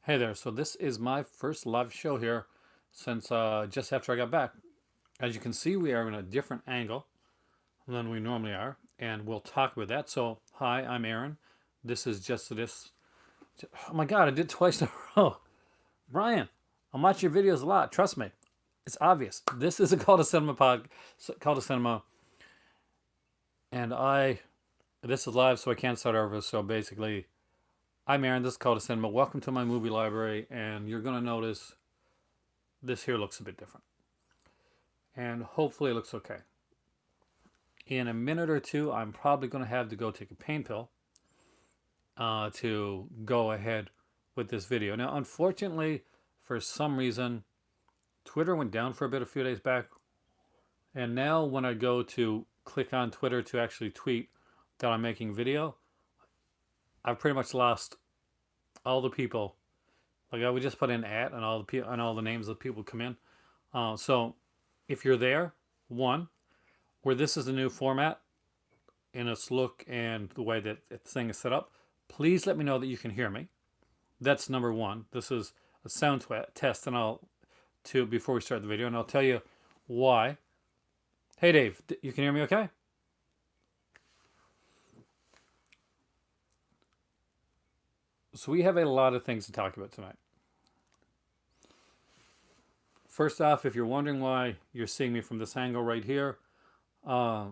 Hey there, so this is my first live show here since just after I got back. As you can see, we are in a different angle than we normally are, and we'll talk about that. So, hi, I'm Aaron. This is just this. Oh my God, I did twice in a row. Brian, I'm watching your videos a lot. Trust me, it's obvious. This is a Call to Cinema Call to Cinema, and this is live, so I can't start over. So basically, I'm Aaron. This is Call to Cinema. Welcome to my movie library, and you're gonna notice this here looks a bit different. And hopefully it looks okay. In a minute or two, I'm probably going to have to go take a pain pill to go ahead with this video. Now, unfortunately, for some reason, Twitter went down for a bit a few days back. And now when I go to click on Twitter to actually tweet that I'm making video, I've pretty much lost all the people. Like I would just put in @ and all the names of people come in. So if you're there, one, where this is a new format in its look and the way that the thing is set up, please let me know that you can hear me. That's number one. This is a sound test, and before we start the video, and I'll tell you why. Hey Dave, you can hear me okay? So we have a lot of things to talk about tonight. First off, if you're wondering why you're seeing me from this angle right here, I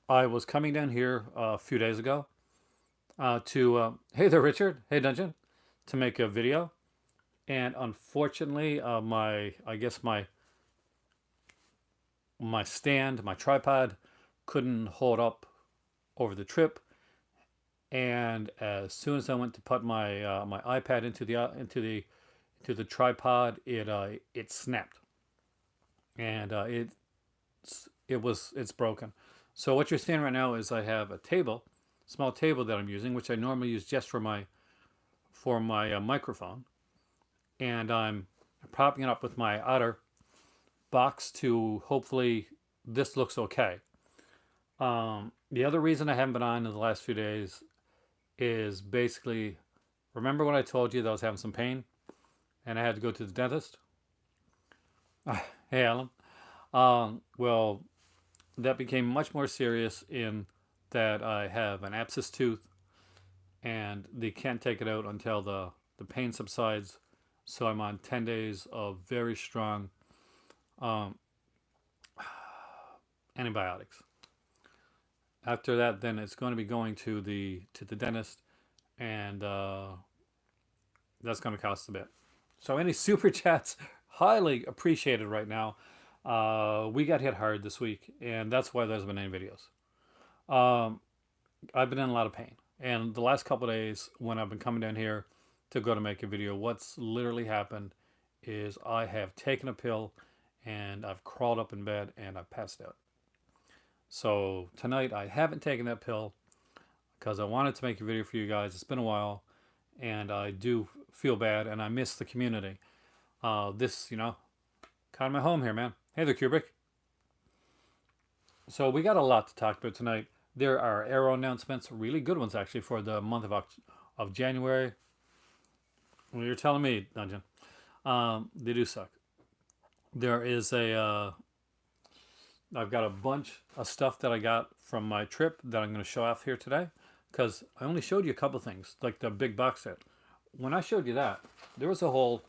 was coming down here a few days ago hey there, Richard. Hey, Dungeon, to make a video, and unfortunately, my stand, my tripod, couldn't hold up over the trip, and as soon as I went to put my iPad into the tripod, it snapped, and it's broken. So what you're seeing right now is I have a small table that I'm using, which I normally use just for my microphone, and I'm propping it up with my other box to hopefully this looks okay. The other reason I haven't been on in the last few days is basically, remember when I told you that I was having some pain and I had to go to the dentist? Hey, Alan. Well, that became much more serious in that I have an abscess tooth and they can't take it out until the pain subsides. So I'm on 10 days of very strong um, antibiotics. After that, then it's going to be going to the dentist, and that's going to cost a bit. So any super chats, highly appreciated right now. We got hit hard this week, and that's why there's been any videos. I've been in a lot of pain, and the last couple of days when I've been coming down here to go to make a video, what's literally happened is I have taken a pill and I've crawled up in bed and I've passed out. So tonight I haven't taken that pill because I wanted to make a video for you guys. It's been a while, and I do feel bad, and I miss the community. This, kind of my home here, man. Hey there, Kubrick. So we got a lot to talk about tonight. There are Arrow announcements, really good ones actually, for the month of January. Well, you're telling me, Dungeon. They do suck. There is I've got a bunch of stuff that I got from my trip that I'm going to show off here today, because I only showed you a couple things, like the big box set. When I showed you that, there was a whole,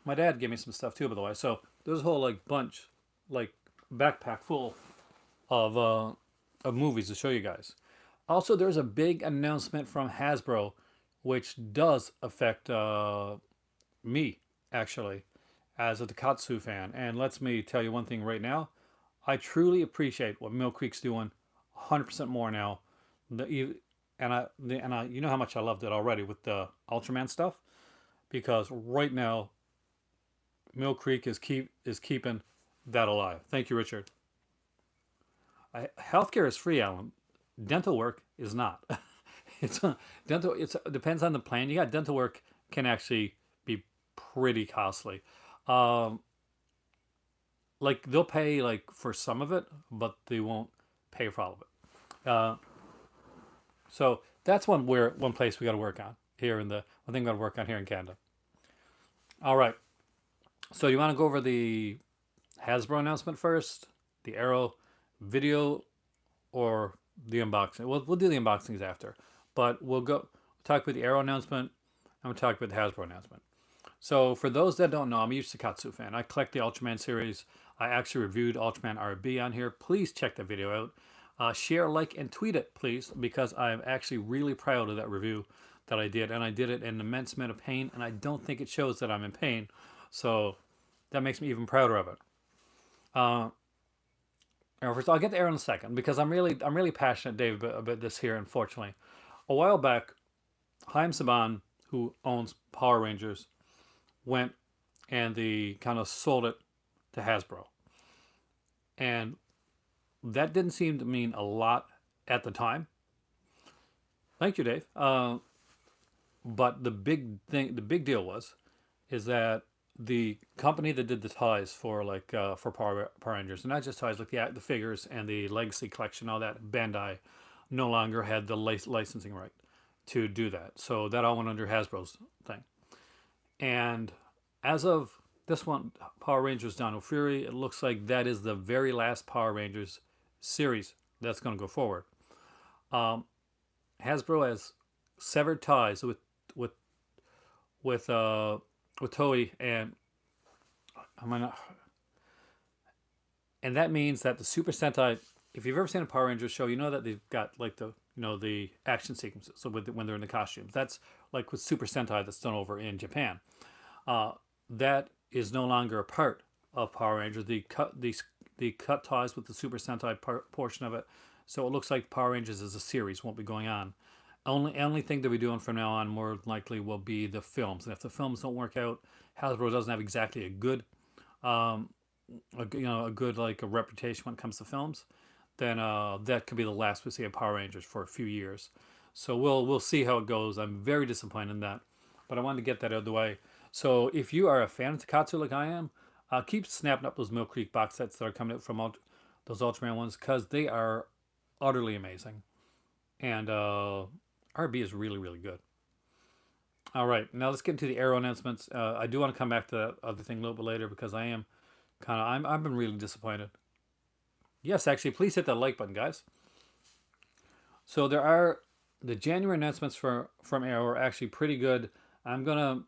my dad gave me some stuff too, by the way, so there's a whole bunch, backpack full of movies to show you guys. Also, there's a big announcement from Hasbro, which does affect me, actually, as a Takatsu fan. And let me tell you one thing right now. I truly appreciate what Mill Creek's doing 100% more now. You know how much I loved it already with the Ultraman stuff, because right now Mill Creek is keeping that alive. Thank you, Richard. Healthcare is free, Alan. Dental work is not. It's dental. It depends on the plan you got. Dental work can actually be pretty costly. Um, they'll pay for some of it, but they won't pay for all of it. So that's one place we got to work on here in the one thing I'm going to work on here in Canada. All right. So you want to go over the Hasbro announcement first, the Arrow video, or the unboxing? We'll do the unboxings after, but we'll talk about the Arrow announcement and we'll talk about the Hasbro announcement. So for those that don't know, I'm a huge Takatsu fan. I collect the Ultraman series. I actually reviewed Ultraman RB on here. Please check that video out. Share, like, and tweet it, please, because I'm actually really proud of that review that I did, and I did it in an immense amount of pain, and I don't think it shows that I'm in pain, so that makes me even prouder of it. First, I'll get the Arrow in a second because I'm really passionate, Dave, about this here. Unfortunately, a while back, Haim Saban, who owns Power Rangers, went and the kind of sold it to Hasbro, and that didn't seem to mean a lot at the time. Thank you, Dave. But the big deal is that the company that did the ties for for Power Rangers, and not just ties, like the figures and the Legacy collection, all that, Bandai no longer had the licensing right to do that. So that all went under Hasbro's thing. And as of this one, Power Rangers Dino Fury, it looks like that is the very last Power Rangers series that's going to go forward. Hasbro has severed ties with Toei, and and that means that the Super Sentai. If you've ever seen a Power Rangers show, you know that they've got like the action sequences. So when they're in the costumes, that's like with Super Sentai that's done over in Japan. That is no longer a part of Power Rangers. The cut ties with the Super Sentai portion of it. So it looks like Power Rangers as a series won't be going on. Only thing they'll be doing from now on more likely will be the films. And if the films don't work out, Hasbro doesn't have exactly a good, like a reputation when it comes to films, then that could be the last we see of Power Rangers for a few years. So we'll see how it goes. I'm very disappointed in that, but I wanted to get that out of the way. So if you are a fan of Takatsu like I am, keep snapping up those Mill Creek box sets that are coming out from those Ultraman ones, because they are utterly amazing. And RB is really, really good. All right, now let's get into the Arrow announcements. I do want to come back to that other thing a little bit later because I am I've been really disappointed. Yes, actually, please hit that like button, guys. So there are the January announcements from Arrow are actually pretty good. I'm gonna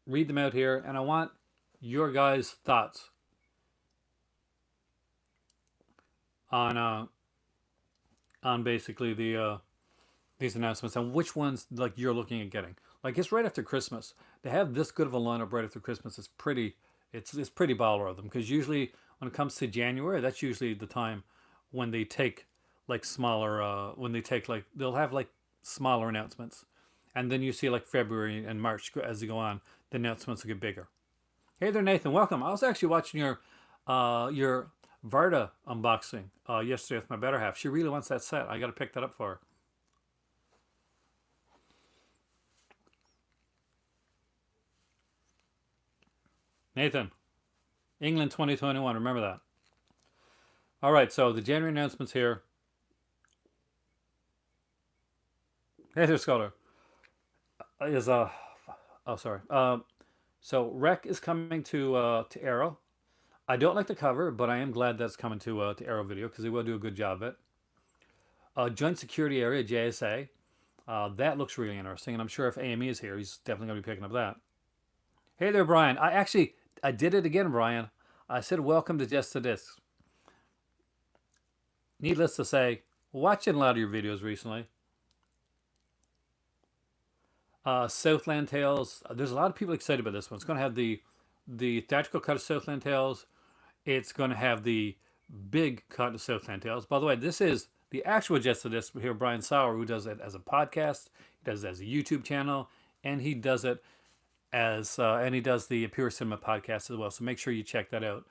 read them out here, and I want your guys' thoughts on basically these announcements and which ones like you're looking at getting. Like it's right after Christmas. They have this good of a lineup right after Christmas. It's pretty baller of them, because usually when it comes to January, that's usually the time when they take like smaller they'll have like smaller announcements, and then you see like February and March as they go on, the announcements will get bigger. Hey there, Nathan. Welcome. I was actually watching your Varda unboxing yesterday with my better half. She really wants that set. I got to pick that up for her. Nathan, England 2021. Remember that. All right. So the January announcements here. Hey there, Scholar. Is oh sorry. So Rec is coming to Arrow. I don't like the cover, but I am glad that's coming to Arrow Video because they will do a good job of it. Joint Security Area, JSA. That looks really interesting, and I'm sure if AME is here, he's definitely going to be picking up that. Hey there, Brian. I did it again, Brian. I said welcome to Just the Discs. Needless to say, watching a lot of your videos recently. Southland Tales. There's a lot of people excited about this one. It's going to have the theatrical cut of Southland Tales. It's going to have the big cut of Southland Tales. By the way, this is the actual Just the Disc here, Brian Sauer, who does it as a podcast. He does it as a YouTube channel, and he does it and he does the Pure Cinema podcast as well. So make sure you check that out.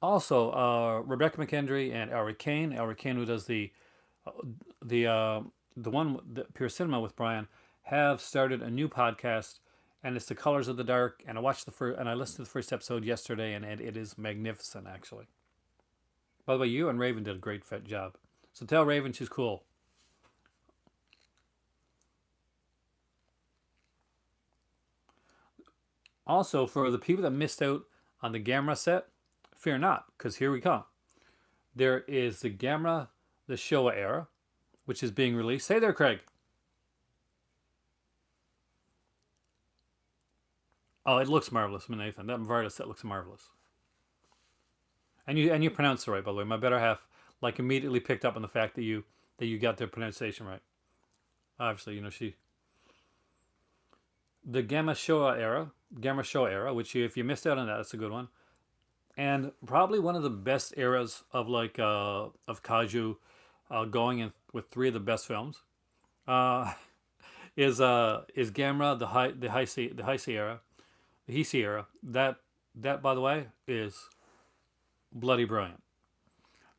Also, Rebecca McKendry and Elric Kane. Elric Kane, who does the one the Pure Cinema with Brian, have started a new podcast, and it's The Colors of the Dark. And I watched I listened to the first episode yesterday, and it is magnificent, actually. By the way, you and Raven did a great job. So tell Raven she's cool. Also, for the people that missed out on the Gamera set, fear not, because here we come. There is the Gamera, the Showa era, which is being released. Say there, Craig. Oh, it looks marvelous, Nathan. That Varda set looks marvelous. And you pronounced it right, by the way. My better half like immediately picked up on the fact that you got the pronunciation right. Obviously, she the Gamma Showa era, which if you missed out on that, that's a good one. And probably one of the best eras of of kaiju, going in with three of the best films. Uh, is Gamera the Heisei era, the Heisei era. That by the way is bloody brilliant.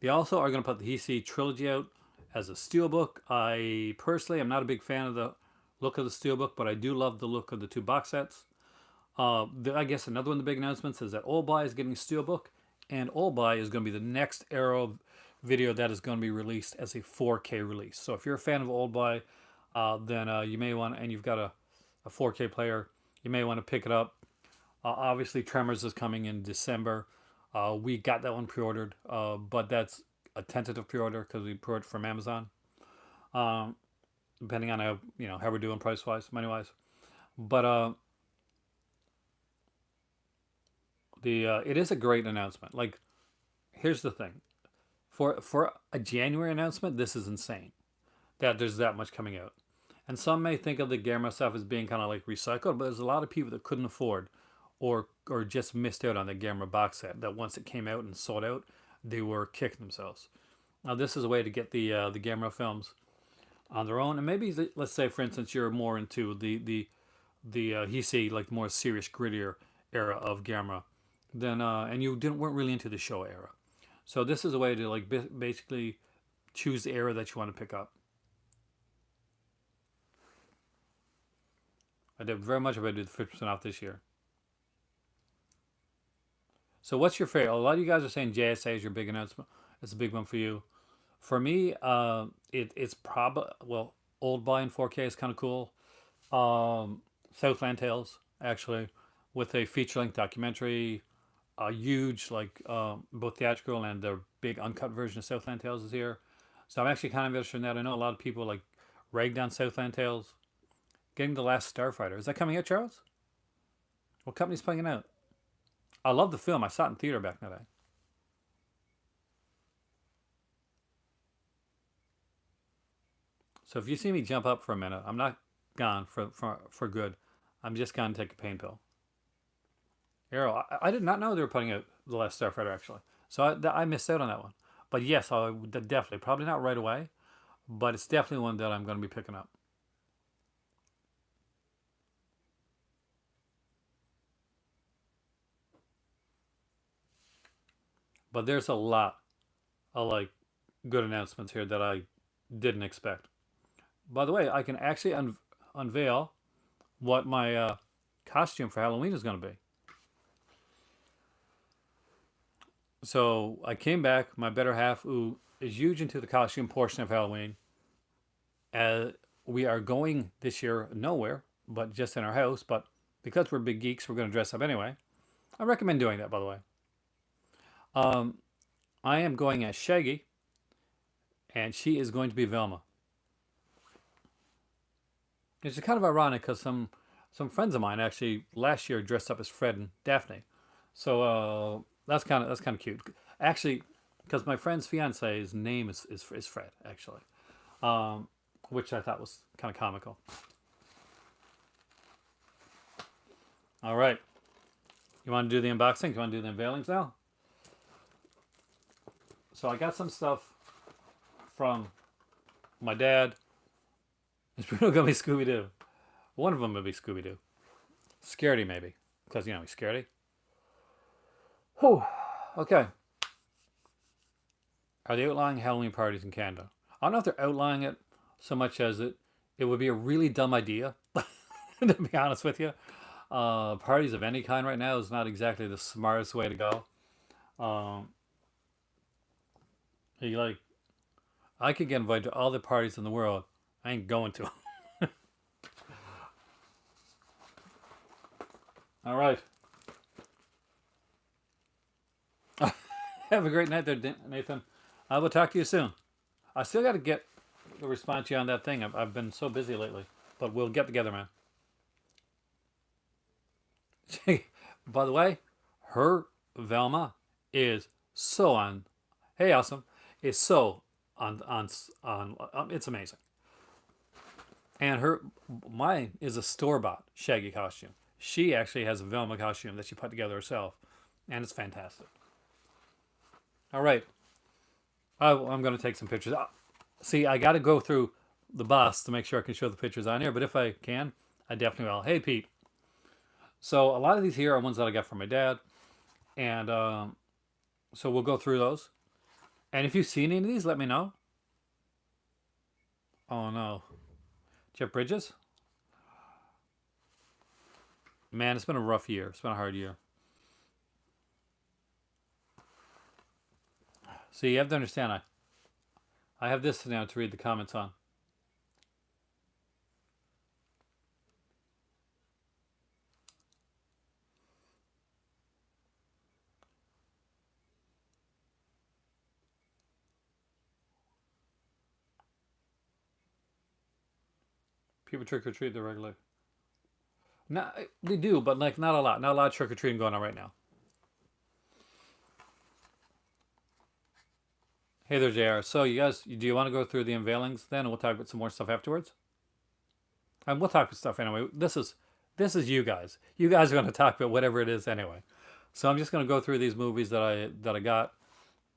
They also are going to put the Heisei trilogy out as a steelbook. I personally am not a big fan of the look of the steelbook, but I do love the look of the two box sets. I guess another one of the big announcements is that Old Boy is getting a steelbook, and Old Boy is going to be the next Arrow video that is going to be released as a 4K release. So if you're a fan of Old Boy, then you may want, and you've got a 4K player, you may want to pick it up. Obviously, Tremors is coming in December. We got that one pre-ordered, but that's a tentative pre-order because we pre-ordered from Amazon. Depending on how we're doing price-wise, money-wise. But it is a great announcement. Like, here's the thing, for a January announcement, this is insane that there's that much coming out. And some may think of the Gamera stuff as being kind of like recycled, but there's a lot of people that couldn't afford or just missed out on the Gamera box set that once it came out and sold out, they were kicking themselves. Now this is a way to get the Gamera films on their own, and maybe let's say for instance you're more into the Heisei, like more serious, grittier era of Gamera, then and you weren't really into the Showa era. So this is a way to like basically choose the era that you want to pick up. I did very much if I did 50% off this year. So what's your favorite? A lot of you guys are saying JSA is your big announcement. It's a big one for you. For me, it's probably, well, Old Boy in 4K is kind of cool. Southland Tales, actually, with a feature-length documentary, a huge, like, both theatrical and the big uncut version of Southland Tales is here. So I'm actually kind of interested in that. I know a lot of people like ragged on Southland Tales. Getting The Last Starfighter. Is that coming out, Charles? What company's putting it out? I love the film. I saw it in theater back in the day. So if you see me jump up for a minute, I'm not gone for good. I'm just gonna take a pain pill. Arrow. I did not know they were putting out The Last Starfighter, actually. So I missed out on that one. But yes, I would definitely. Probably not right away, but it's definitely one that I'm going to be picking up. But there's a lot of like good announcements here that I didn't expect. By the way, I can actually unveil what my costume for Halloween is going to be. So I came back. My better half, who is huge into the costume portion of Halloween, we are going this year nowhere, but just in our house. But because we're big geeks, we're going to dress up anyway. I recommend doing that, by the way. I am going as Shaggy, and she is going to be Velma. It's kind of ironic because some friends of mine actually last year dressed up as Fred and Daphne, so that's kind of cute. Actually, because my friend's fiance's name is Fred actually, which I thought was kind of comical. All right, you want to do the unboxing? You want to do the unveilings now? So I got some stuff from my dad. It's probably gonna be Scooby Doo. One of them will be Scooby Doo. Scaredy maybe, because he's scaredy. Whew. Okay. Are they outlawing Halloween parties in Canada? I don't know if they're outlawing it so much as it would be a really dumb idea. To be honest with you, parties of any kind right now is not exactly the smartest way to go. Like, I could get invited to all the parties in the world. I ain't going to. All right. Have a great night there, Nathan. I will talk to you soon. I still got to get a response to you on that thing. I've been so busy lately, but we'll get together, man. By the way, her Velma is so on. Hey, awesome! Is so on. It's amazing. And her mine is a store bought Shaggy costume. She actually has a Velma costume that she put together herself, and it's fantastic. All right, I'm going to take some pictures. See, I got to go through the bus to make sure I can show the pictures on here, but if I can, I definitely will. Hey, Pete. So a lot of these here are ones that I got from my dad, and so we'll go through those. And if you've seen any of these, let me know. Oh no, Jeff Bridges. Man, it's been a rough year. It's been a hard year. So you have to understand, I have this now to read the comments on. People trick or treat the regular. No, they do, but like not a lot. Not a lot of trick or treating going on right now. Hey there, JR. So you guys, do you want to go through the unveilings then, and we'll talk about some more stuff afterwards? And we'll talk about stuff anyway. This is you guys. You guys are going to talk about whatever it is anyway. So I'm just going to go through these movies that I got,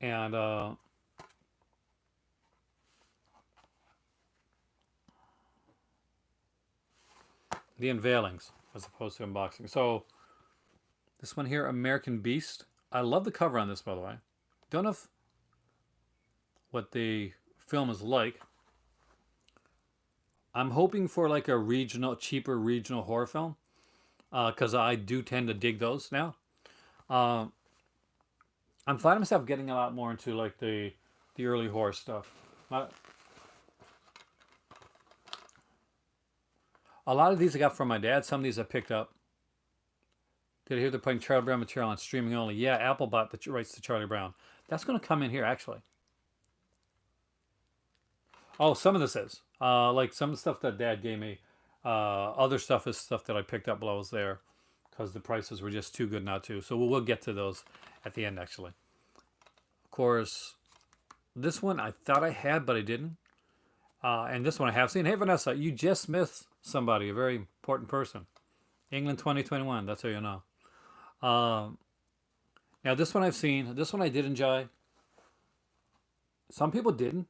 and the unveilings as opposed to unboxing. So this one here, American Beast. I love the cover on this, by the way. Don't know what the film is like. I'm hoping for like a regional, cheaper regional horror film, because I do tend to dig those now. Uh, I'm finding myself getting a lot more into like the early horror stuff. Uh, a lot of these I got from my dad. Some of these I picked up. Did I hear they're putting Charlie Brown material on streaming only? Yeah, Apple bought the rights to Charlie Brown. That's going to come in here actually. Oh, some of this is like some of the stuff that Dad gave me. Other stuff is stuff that I picked up while I was there because the prices were just too good not to. So we'll get to those at the end actually. Of course, this one I thought I had, but I didn't. And this one I have seen. Hey, Vanessa, you just missed somebody, a very important person. England 2021, that's how you know. Um, Now, this one I've seen. This one I did enjoy. Some people didn't.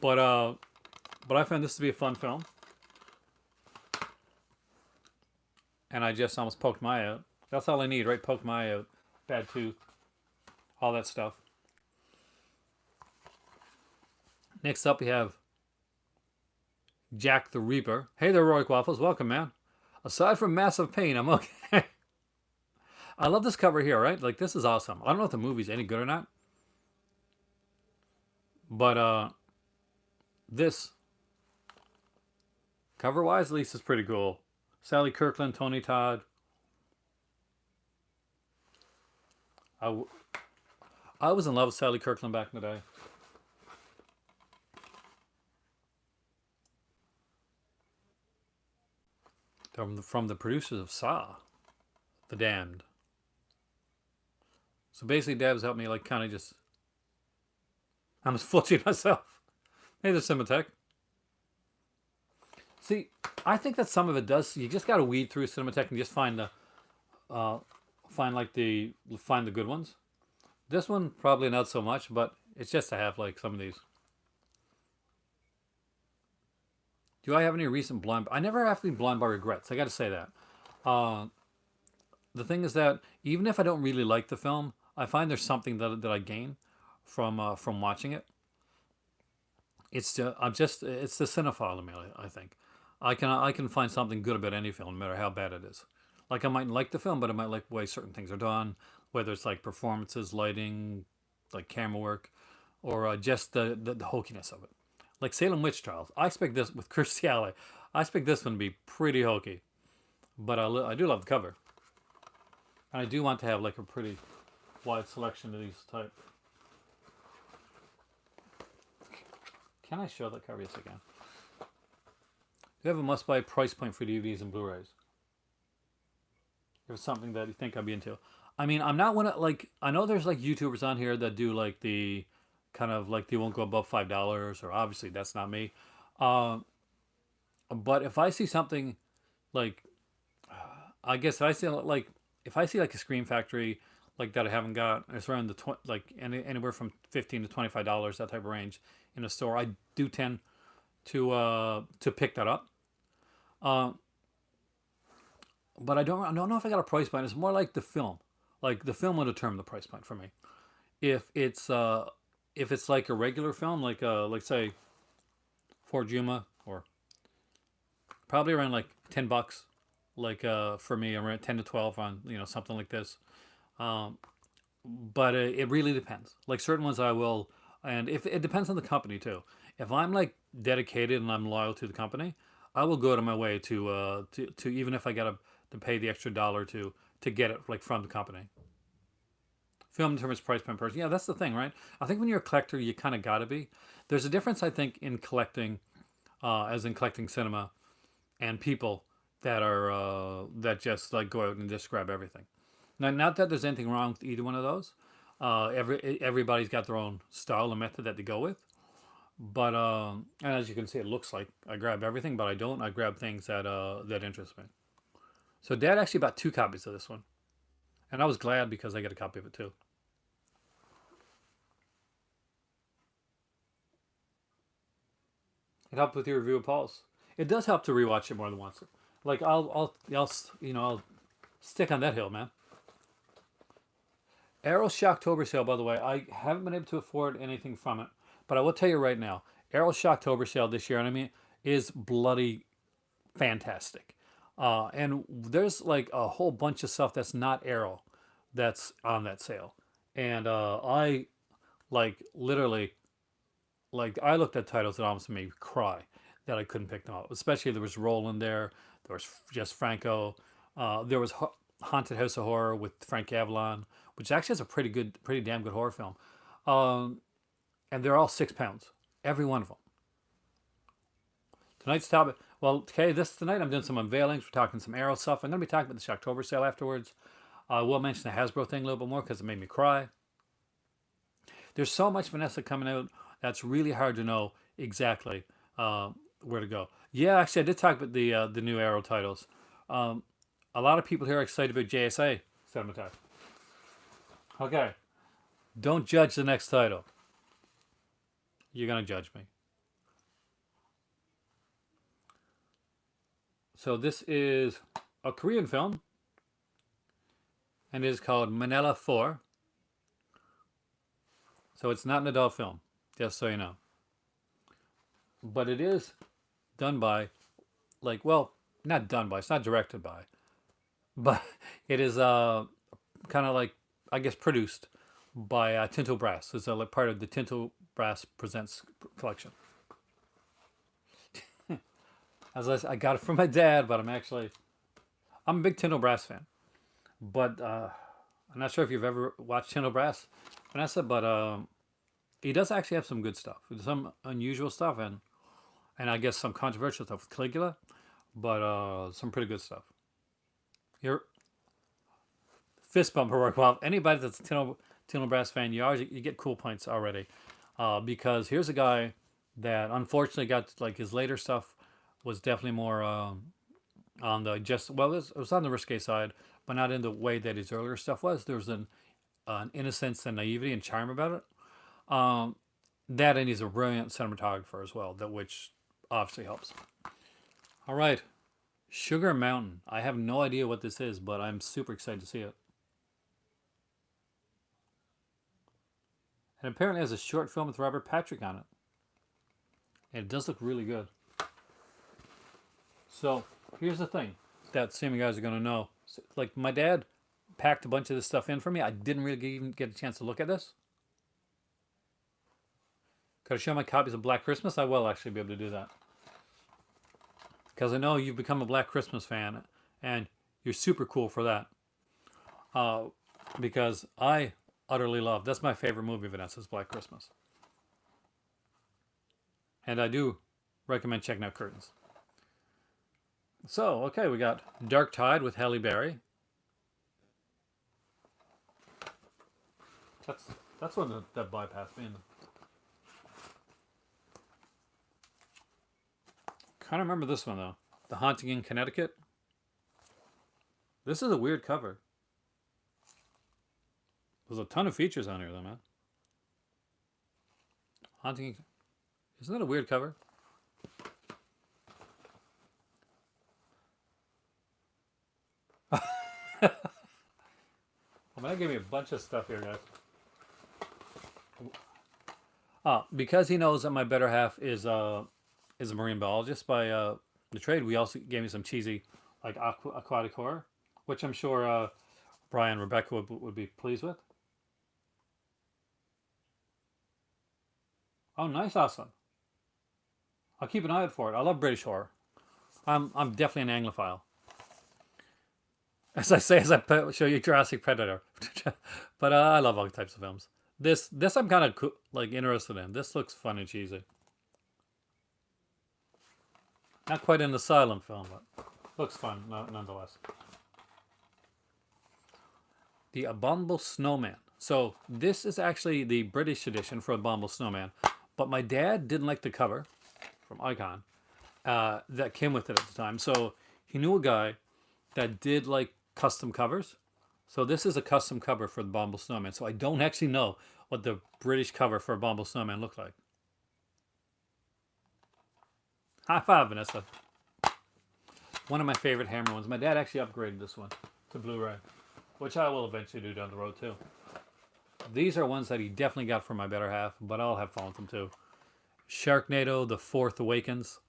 But I found this to be a fun film. And I just almost poked my eye out. That's all I need, right? Poke my eye out. Bad tooth. All that stuff. Next up, we have Jack the Reaper. Hey there, Roy Waffles. Welcome, man. Aside from massive pain, I'm okay. I love this cover here, right? Like, this is awesome. I don't know if the movie's any good or not. But this, cover-wise, at least, is pretty cool. Sally Kirkland, Tony Todd. I was in love with Sally Kirkland back in the day. From the producers of Saw, The Damned. So basically, Dabs helped me, like, kind of just. I'm just flinching myself. Hey, there's Cinematech. See, I think that some of it does. You just got to weed through Cinematech and just find uh, find the good ones. This one probably not so much, but it's just to have like some of these. Do I have any recent blind? I never have been blind by regrets. I got to say that. Uh, the thing is that even if I don't really like the film, I find there's something that I gain from watching it. It's the cinephile in me. I think I can find something good about any film, no matter how bad it is. Like I might like the film, but I might like the way certain things are done, whether it's like performances, lighting, like camera work, or just the hokiness of it. Like Salem Witch Trials, I expect this with Kirstie Alley. I expect this one to be pretty hokey. but I do love the cover, and I do want to have like a pretty wide selection of these type. Can I show the cover? Yes, I can. Do you have a must-buy price point for DVDs and Blu-rays? If it's something that you think I'd be into. I mean, I'm not one of like I know there's like YouTubers on here that do like the kind of like they won't go above $5, or obviously that's not me. Uh, but if I see something like I guess if I see like if I see like a Scream Factory like that I haven't got, it's around the like anywhere from $15 to $25 that type of range in a store. I do tend to pick that up. Uh, but I don't know if I got a price point. It's more like the film. Like the film will determine the price point for me. If it's like a regular film, like say Fort Juma, or probably around like $10, like for me around 10 to 12 on something like this. Um, but it really depends. Like certain ones I will, and if it depends on the company too. If I'm like dedicated and I'm loyal to the company, I will go to my way to even if I gotta to pay the extra dollar to get it like from the company. Film determines price point person. Yeah, that's the thing, right? I think when you're a collector, you kind of gotta be. There's a difference, I think, in collecting, as in collecting cinema, and people that are that just like go out and just grab everything. Now, not that there's anything wrong with either one of those. Everybody's got their own style and method that they go with. But and as you can see, it looks like I grab everything, but I don't. I grab things that interest me. So Dad actually bought two copies of this one, and I was glad because I get a copy of it too. It helped with your review of Paul's. It does help to rewatch it more than once. Like I'll stick on that hill, man. Arrow Shocktober sale, by the way, I haven't been able to afford anything from it, but I will tell you right now, Arrow Shocktober sale this year, and I mean, is bloody fantastic. And there's like a whole bunch of stuff that's not Arrow that's on that sale, and I like literally like I looked at titles that almost made me cry that I couldn't pick them up. Especially there was Roland there, there was just Franco, there was Haunted House of Horror with Frank Avalon, which actually is a pretty damn good horror film. Um, and they're all £6, every one of them. Tonight's topic. Well, okay, this tonight I'm doing some unveilings. We're talking some Arrow stuff. I'm going to be talking about the Shocktober sale afterwards. I will mention the Hasbro thing a little bit more because it made me cry. There's so much Vanessa coming out that's really hard to know exactly where to go. Yeah, actually, I did talk about the new Arrow titles. Um, a lot of people here are excited about JSA Cinematheque. Okay, don't judge the next title. You're gonna judge me. So this is a Korean film, and it is called Manila 4. So it's not an adult film, just so you know. But it is done by, like, well, not done by, it's not directed by, but it is kind of like, I guess, produced by Tinto Brass. It's like part of the Tinto Brass Presents collection. As I got it from my dad, but I'm a big Tinto Brass fan. But I'm not sure if you've ever watched Tinto Brass, Vanessa, but he does actually have some good stuff, some unusual stuff, and I guess some controversial stuff with Caligula, but some pretty good stuff. Your fist bumper work. Well, anybody that's a Tino Brass fan, you get cool points already, because here's a guy that unfortunately got like his later stuff was definitely more on the just well it was on the risque side, but not in the way that his earlier stuff was. There was an innocence and naivety and charm about it. Um, that and he's a brilliant cinematographer as well, that which obviously helps. All right, Sugar Mountain. I have no idea what this is, but I'm super excited to see it. And apparently has a short film with Robert Patrick on it. And it does look really good. So here's the thing that some of you guys are gonna know. Like my dad packed a bunch of this stuff in for me. I didn't really even get a chance to look at this. Could I show my copies of Black Christmas? I will actually be able to do that. Because I know you've become a Black Christmas fan, and you're super cool for that. Uh, because I utterly love. That's my favorite movie, Vanessa's Black Christmas, and I do recommend checking out Curtains. So okay, we got Dark Tide with Halle Berry. That's that's one that bypassed me. Kind of remember this one though. The Haunting in Connecticut. This is a weird cover. There's a ton of features on here though, man. Haunting. Isn't that a weird cover? Well, that gave me a bunch of stuff here, guys. Because he knows that my better half is a marine biologist by the trade. We also gave me some cheesy like aquatic horror, which I'm sure Brian and Rebecca would be pleased with. Oh, nice, awesome. I'll keep an eye out for it. I love British horror. I'm definitely an Anglophile. As I say, as I show you Jurassic Predator, but I love all types of films. This I'm kind of like interested in. This looks fun and cheesy. Not quite an asylum film, but looks fun nonetheless. The Abominable Snowman. So this is actually the British edition for Abominable Snowman, but my dad didn't like the cover from Icon that came with it at the time. So he knew a guy that did like custom covers. So this is a custom cover for the Abominable Snowman. So I don't actually know what the British cover for Abominable Snowman looked like. High five, Vanessa. One of my favorite Hammer ones. My dad actually upgraded this one to Blu-ray, which I will eventually do down the road too. These are ones that he definitely got from my better half, but I'll have fun with them too. Sharknado: The Fourth Awakens.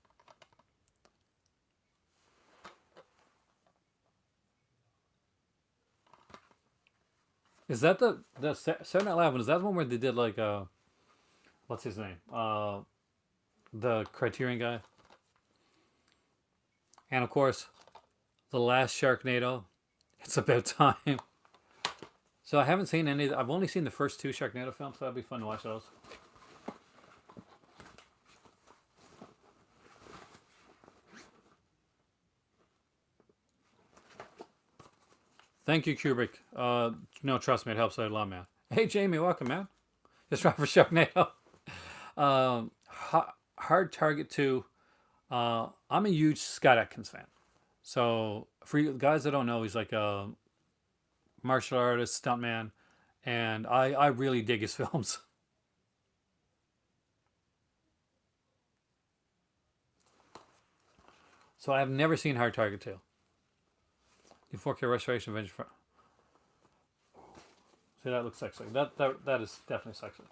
Is that the Saturday Night Live one? Is that the one where they did like what's his name? The Criterion guy. And of course, the last Sharknado. It's about time. So I haven't seen any. I've only seen the first two Sharknado films. So that'd be fun to watch those. Thank you, Kubrick. No, trust me, it helps out a lot, man. Hey, Jamie, welcome, man. Just right for Sharknado. Hard Target 2. I'm a huge Scott Atkins fan. So for you guys that don't know, he's like a martial artist, stuntman, and I really dig his films. So I have never seen Hard Target 2. The 4K restoration of Vengeance. See, that looks sexy. That is definitely sexy.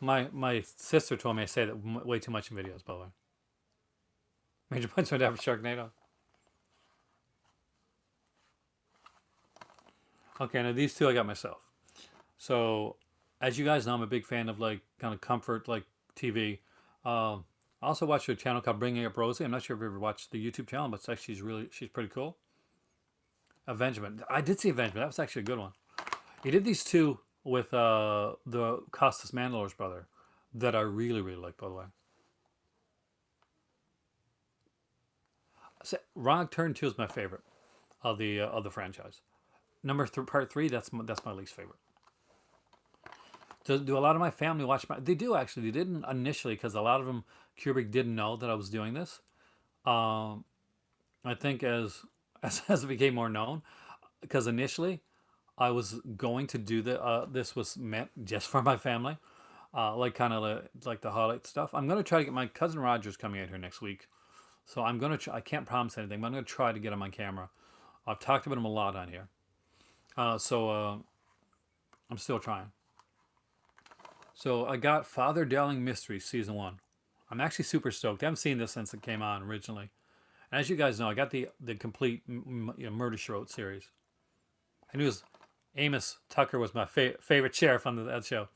My sister told me I say that way too much in videos, by the way. Major points for that for Sharknado. Okay, now these two I got myself. So, as you guys know, I'm a big fan of like kind of comfort like TV. I also watched a channel called Bringing Up Rosie. I'm not sure if you ever watched the YouTube channel, but it's actually she's pretty cool. Avengement. I did see Avengement. That was actually a good one. He did these two with the Costas Mandylor's brother that I really like, by the way. So, Wrong Turn 2 is my favorite of the franchise. Part 3, that's my least favorite. Do a lot of my family watch my? They do actually. They didn't initially because a lot of them Kubrick didn't know that I was doing this. Um, I think as it became more known, because initially I was going to do this was meant just for my family, like kind of like the holiday stuff. I'm gonna try to get my cousin Roger's coming out here next week, so I'm gonna. I can't promise anything, but I'm gonna try to get him on camera. I've talked about him a lot on here, so I'm still trying. So I got Father Dowling Mysteries season 1. I'm actually super stoked. I haven't seen this since it came on originally. And as you guys know, I got the complete Murder She Wrote series. I knew Amos Tucker was my favorite sheriff on that show,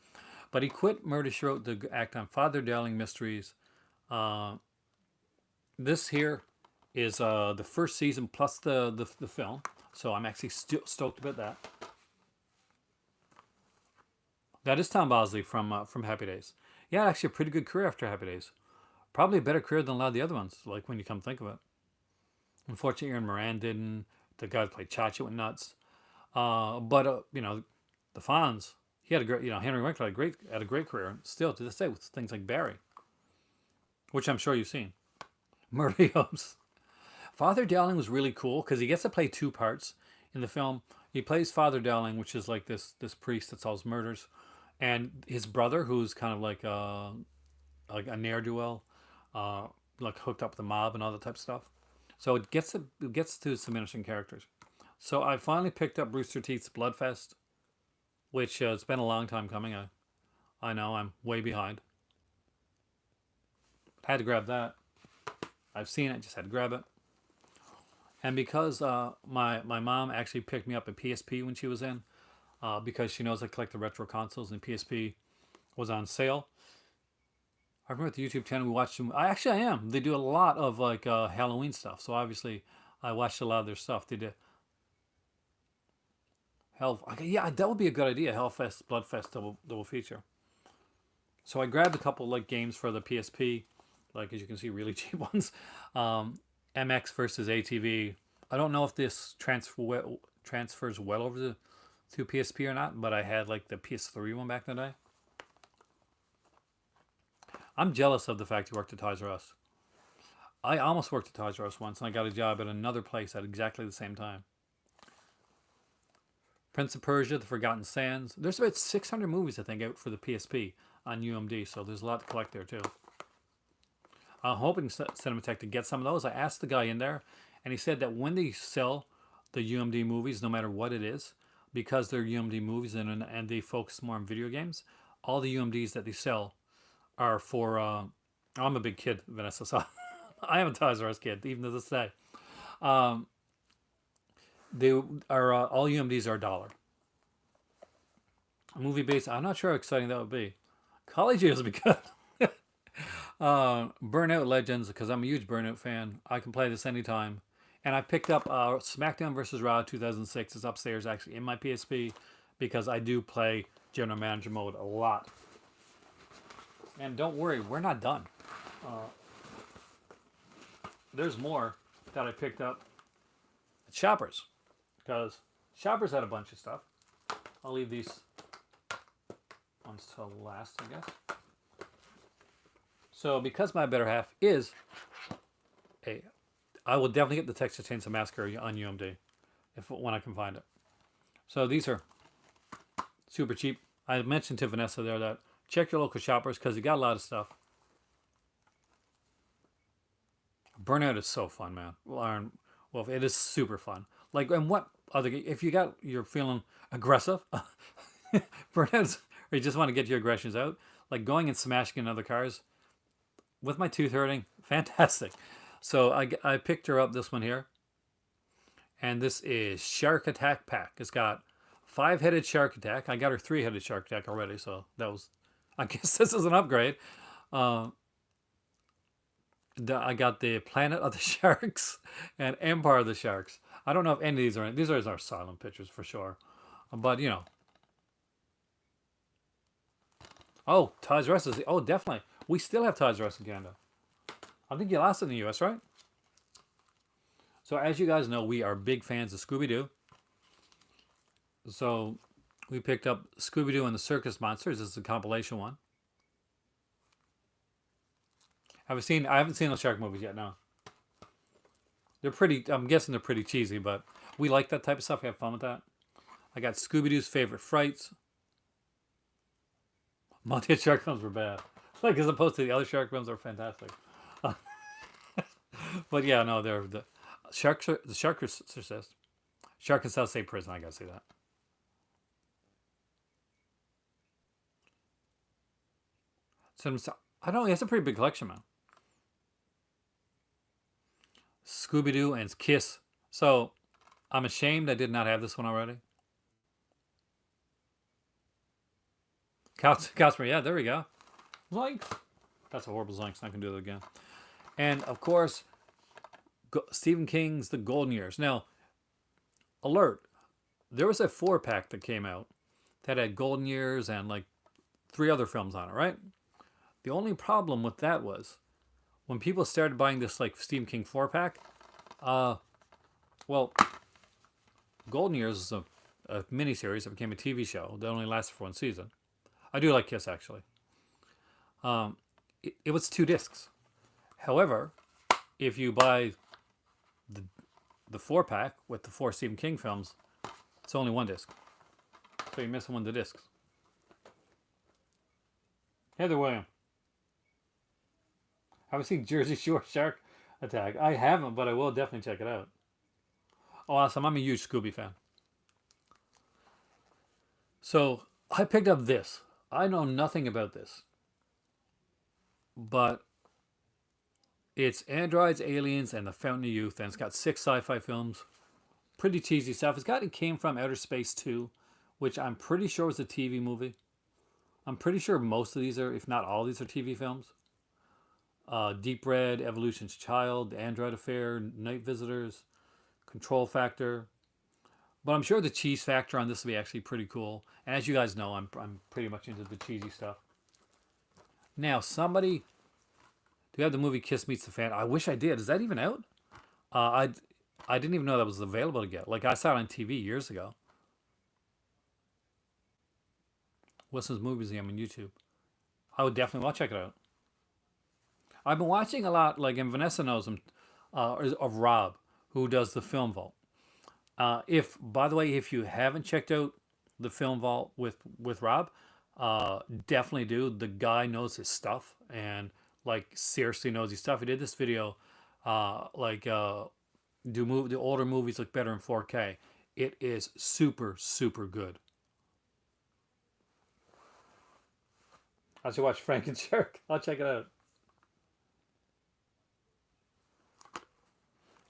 but he quit Murder She Wrote to act on Father Dowling Mysteries. This here is the first season plus the film. So I'm actually stoked about that. That is Tom Bosley from Happy Days. Yeah, actually a pretty good career after Happy Days. Probably a better career than a lot of the other ones. Like when you come to think of it. Unfortunately, Aaron Moran didn't. The guy that played Chachi went nuts. But you know, the Fonz. He had a great. You know, Henry Winkler had a great career. Still to this day with things like Barry, which I'm sure you've seen. Murray Hobbs. Father Dowling was really cool because he gets to play two parts in the film. He plays Father Dowling, which is like this priest that solves murders, and his brother, who's kind of like a ne'er do well, like hooked up with the mob and all that type of stuff. So it gets to some interesting characters. So I finally picked up Rooster Teeth's Bloodfest, which it's been a long time coming. I know I'm way behind. Had to grab that. I've seen it, just had to grab it. And because my mom actually picked me up a PSP when she was in, because she knows I collect the retro consoles and PSP was on sale. I remember the YouTube channel we watched them. I am. They do a lot of like Halloween stuff. So obviously, I watched a lot of their stuff. They did Hell. Yeah, that would be a good idea. Hellfest, Bloodfest, double feature. So I grabbed a couple like games for the PSP, like as you can see, really cheap ones. MX versus ATV. I don't know if this transfers well over to PSP or not, but I had like the PS3 one back in the day. I'm jealous of the fact you worked at Toys R Us. I almost worked at Toys R Us once, and I got a job at another place at exactly the same time. Prince of Persia, The Forgotten Sands. There's about 600 movies, I think, out for the PSP on UMD, so there's a lot to collect there, too. I'm hoping Cinematech to get some of those. I asked the guy in there, and he said that when they sell the UMD movies, no matter what it is, because they're UMD movies and they focus more on video games, all the UMDs that they sell are for. I'm a big kid, Vanessa, so I am a Toys R Us kid, even to this day. Um, they are all UMDs are a dollar. A movie based. I'm not sure how exciting that would be. College years would be good. Burnout Legends, because I'm a huge Burnout fan. I can play this anytime. And I picked up SmackDown vs. Raw 2006. It's upstairs actually in my PSP because I do play General Manager mode a lot. And don't worry, we're not done. There's more that I picked up at Shoppers because Shoppers had a bunch of stuff. I'll leave these ones till last, I guess. So because my better half is I will definitely get the Texas Chainsaw Massacre on UMD when I can find it. So these are super cheap. I mentioned to Vanessa there that check your local Shoppers because you got a lot of stuff. Burnout is so fun, man. Well, it is super fun. Like, and what other? If you're feeling aggressive, Burnout, or you just want to get your aggressions out, like going and smashing in other cars. With my tooth hurting, fantastic. So I picked her up this one here, and this is Shark Attack Pack. It's got 5-headed Shark Attack. I got her 3-headed Shark Attack already, so that was, I guess this is an upgrade. I got the Planet of the Sharks and Empire of the Sharks. I don't know if any of these are in. These are our silent pictures for sure, but you know. Oh, Toys R Us is. Oh, definitely. We still have Toys R Us in Canada. I think you lost it in the US, right? So as you guys know, we are big fans of Scooby-Doo. So we picked up Scooby-Doo and the Circus Monsters. This is a compilation one. I haven't seen the shark movies yet, no. They're pretty, I'm guessing they're pretty cheesy, but we like that type of stuff. We have fun with that. I got Scooby-Doo's Favorite Frights. Monty shark films were bad. Like as opposed to the other shark films are fantastic. But yeah, no, they're the Shark Exorcist. Shark in South State Prison, I gotta see that. So I don't know, it's a pretty big collection, man. Scooby-Doo and Kiss. So I'm ashamed I did not have this one already. Cosmer, yeah, there we go. Zoinks. That's a horrible zoinks. I can do that again. And of course, Stephen King's The Golden Years. Now, alert, there was a 4-pack that came out that had Golden Years and like 3 other films on it, right? The only problem with that was when people started buying this like Stephen King 4-pack, well, Golden Years is a miniseries that became a TV show that only lasted for 1 season. I do like Kiss, actually. It was 2 discs. However, if you buy the 4-pack with the 4 Stephen King films, it's only 1 disc. So you're missing 1 of the discs. Heather William. Have you seen Jersey Shore Shark Attack? I haven't, but I will definitely check it out. Oh, awesome. I'm a huge Scooby fan. So I picked up this. I know nothing about this. But it's Androids, Aliens, and the Fountain of Youth. And it's got 6 sci-fi films. Pretty cheesy stuff. It came from Outer Space 2, which I'm pretty sure was a TV movie. I'm pretty sure most of these are, if not all these are TV films. Deep Red, Evolution's Child, The Android Affair, Night Visitors, Control Factor. But I'm sure the cheese factor on this will be actually pretty cool. And as you guys know, I'm pretty much into the cheesy stuff. Now, do you have the movie Kiss Meets the Fan? I wish I did. Is that even out? I didn't even know that was available to get. Like, I saw it on TV years ago. Wilson's Movie Museum on YouTube. I would definitely, I'll check it out. I've been watching a lot, like, and Vanessa knows him, of Rob, who does the Film Vault. By the way, if you haven't checked out the Film Vault with Rob, definitely do. The guy knows his stuff, and like seriously knows his stuff. He did this video, do the older movies look better in 4K. It is super, super good. I should watch Frank and Shark. I'll check it out.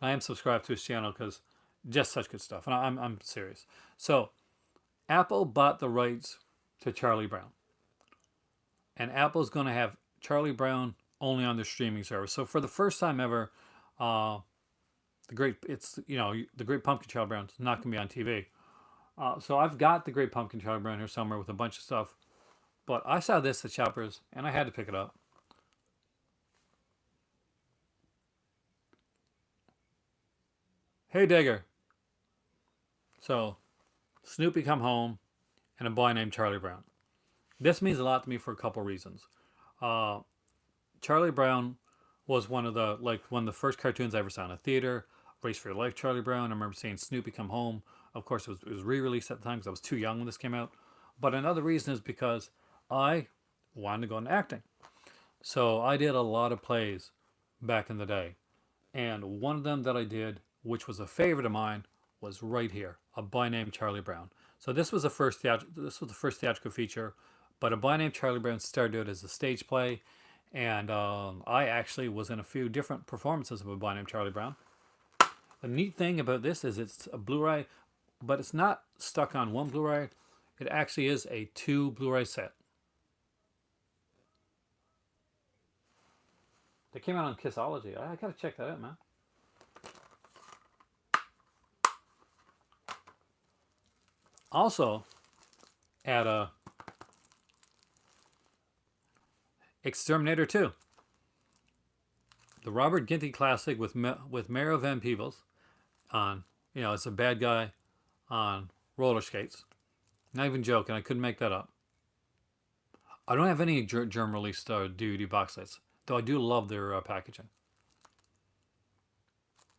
I am subscribed to his channel because just such good stuff, and I'm serious. So, Apple bought the rights to Charlie Brown, and Apple's going to have Charlie Brown only on their streaming service. So for the first time ever, the Great Pumpkin Charlie Brown's not going to be on TV. So I've got the Great Pumpkin Charlie Brown here somewhere with a bunch of stuff, but I saw this at Shoppers and I had to pick it up. Hey Digger. So, Snoopy Come Home and a boy named Charlie Brown. This means a lot to me for a couple reasons. Charlie Brown was one of the first cartoons I ever saw in a theater. Race for Your Life, Charlie Brown. I remember seeing Snoopy Come Home. Of course, it was re-released at the time because I was too young when this came out. But another reason is because I wanted to go into acting. So I did a lot of plays back in the day. And one of them that I did, which was a favorite of mine, was right here, A Boy Named Charlie Brown. So this was the first theatrical feature, but A Boy Named Charlie Brown started out as a stage play, and I actually was in a few different performances of A Boy Named Charlie Brown. The neat thing about this is it's a Blu-ray, but it's not stuck on one Blu-ray. It actually is a 2 Blu-ray set. They came out on Kissology. I gotta check that out, man. Also, at Exterminator 2, the Robert Ginty classic with Mario Van Peebles on, it's a bad guy on roller skates. Not even joking, I couldn't make that up. I don't have any germ release DVD box sets, though I do love their packaging.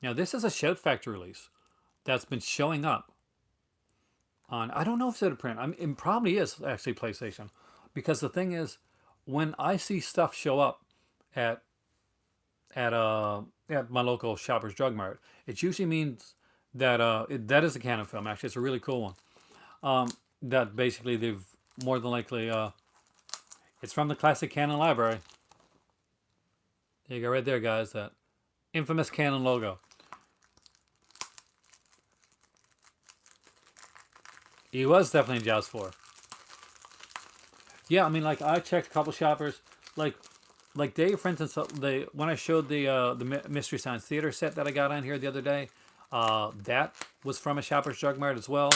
Now, this is a Shout Factory release that's been showing up on, I don't know if it's out of print. It probably is actually PlayStation, because the thing is, when I see stuff show up at my local Shoppers Drug Mart, it usually means that that is a Canon film. Actually, it's a really cool one. That basically they've more than likely it's from the classic Canon library. There you go, right there, guys. That infamous Canon logo. He was definitely in Jaws 4. Yeah, I mean, like, I checked a couple Shoppers. Like, like Dave, for instance, when I showed the Mystery Science Theater set that I got on here the other day, that was from a Shoppers Drug Mart as well.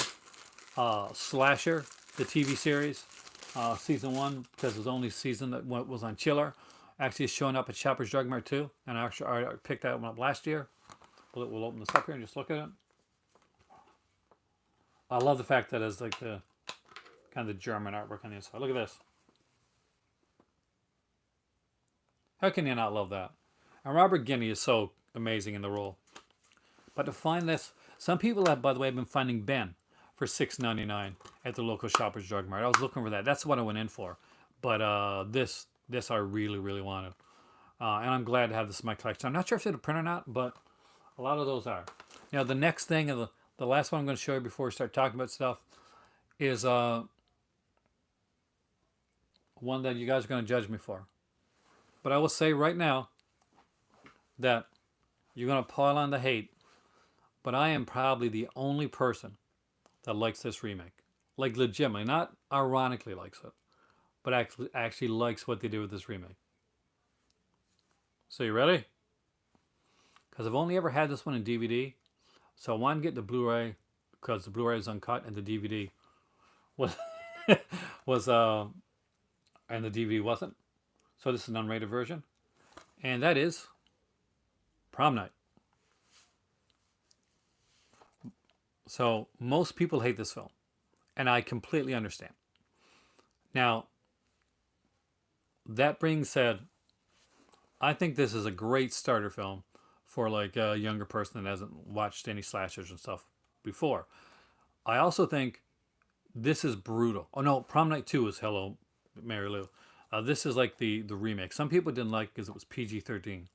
Slasher, the TV series, season 1, because it was the only season that was on Chiller, actually is showing up at Shoppers Drug Mart too, and I picked that one up last year. We'll open this up here and just look at it. I love the fact that it's like the kind of the German artwork on the inside. Look at this. How can you not love that? And Robert Guinea is so amazing in the role. But to find this, some people have, by the way, been finding Ben for $6.99 at the local Shoppers Drug Mart. I was looking for that. That's what I went in for. But this I really, really wanted. And I'm glad to have this in my collection. I'm not sure if it's a print or not, but a lot of those are. Now, the next thing, the last one I'm going to show you before we start talking about stuff, is one that you guys are going to judge me for. But I will say right now that you're going to pile on the hate, but I am probably the only person that likes this remake. Like, legitimately, not ironically likes it, but actually likes what they do with this remake. So you ready? Because I've only ever had this one in DVD, so I wanted to get the Blu-ray because the Blu-ray is uncut and the DVD was and the DVD wasn't. So this is an unrated version, and that is Prom Night. So most people hate this film, and I completely understand. Now, that being said, I think this is a great starter film for like a younger person that hasn't watched any slashers and stuff before. I also think this is brutal. Oh no, Prom Night 2 is Hello, Mary Lou. This is like the remake. Some people didn't like it because it was PG-13,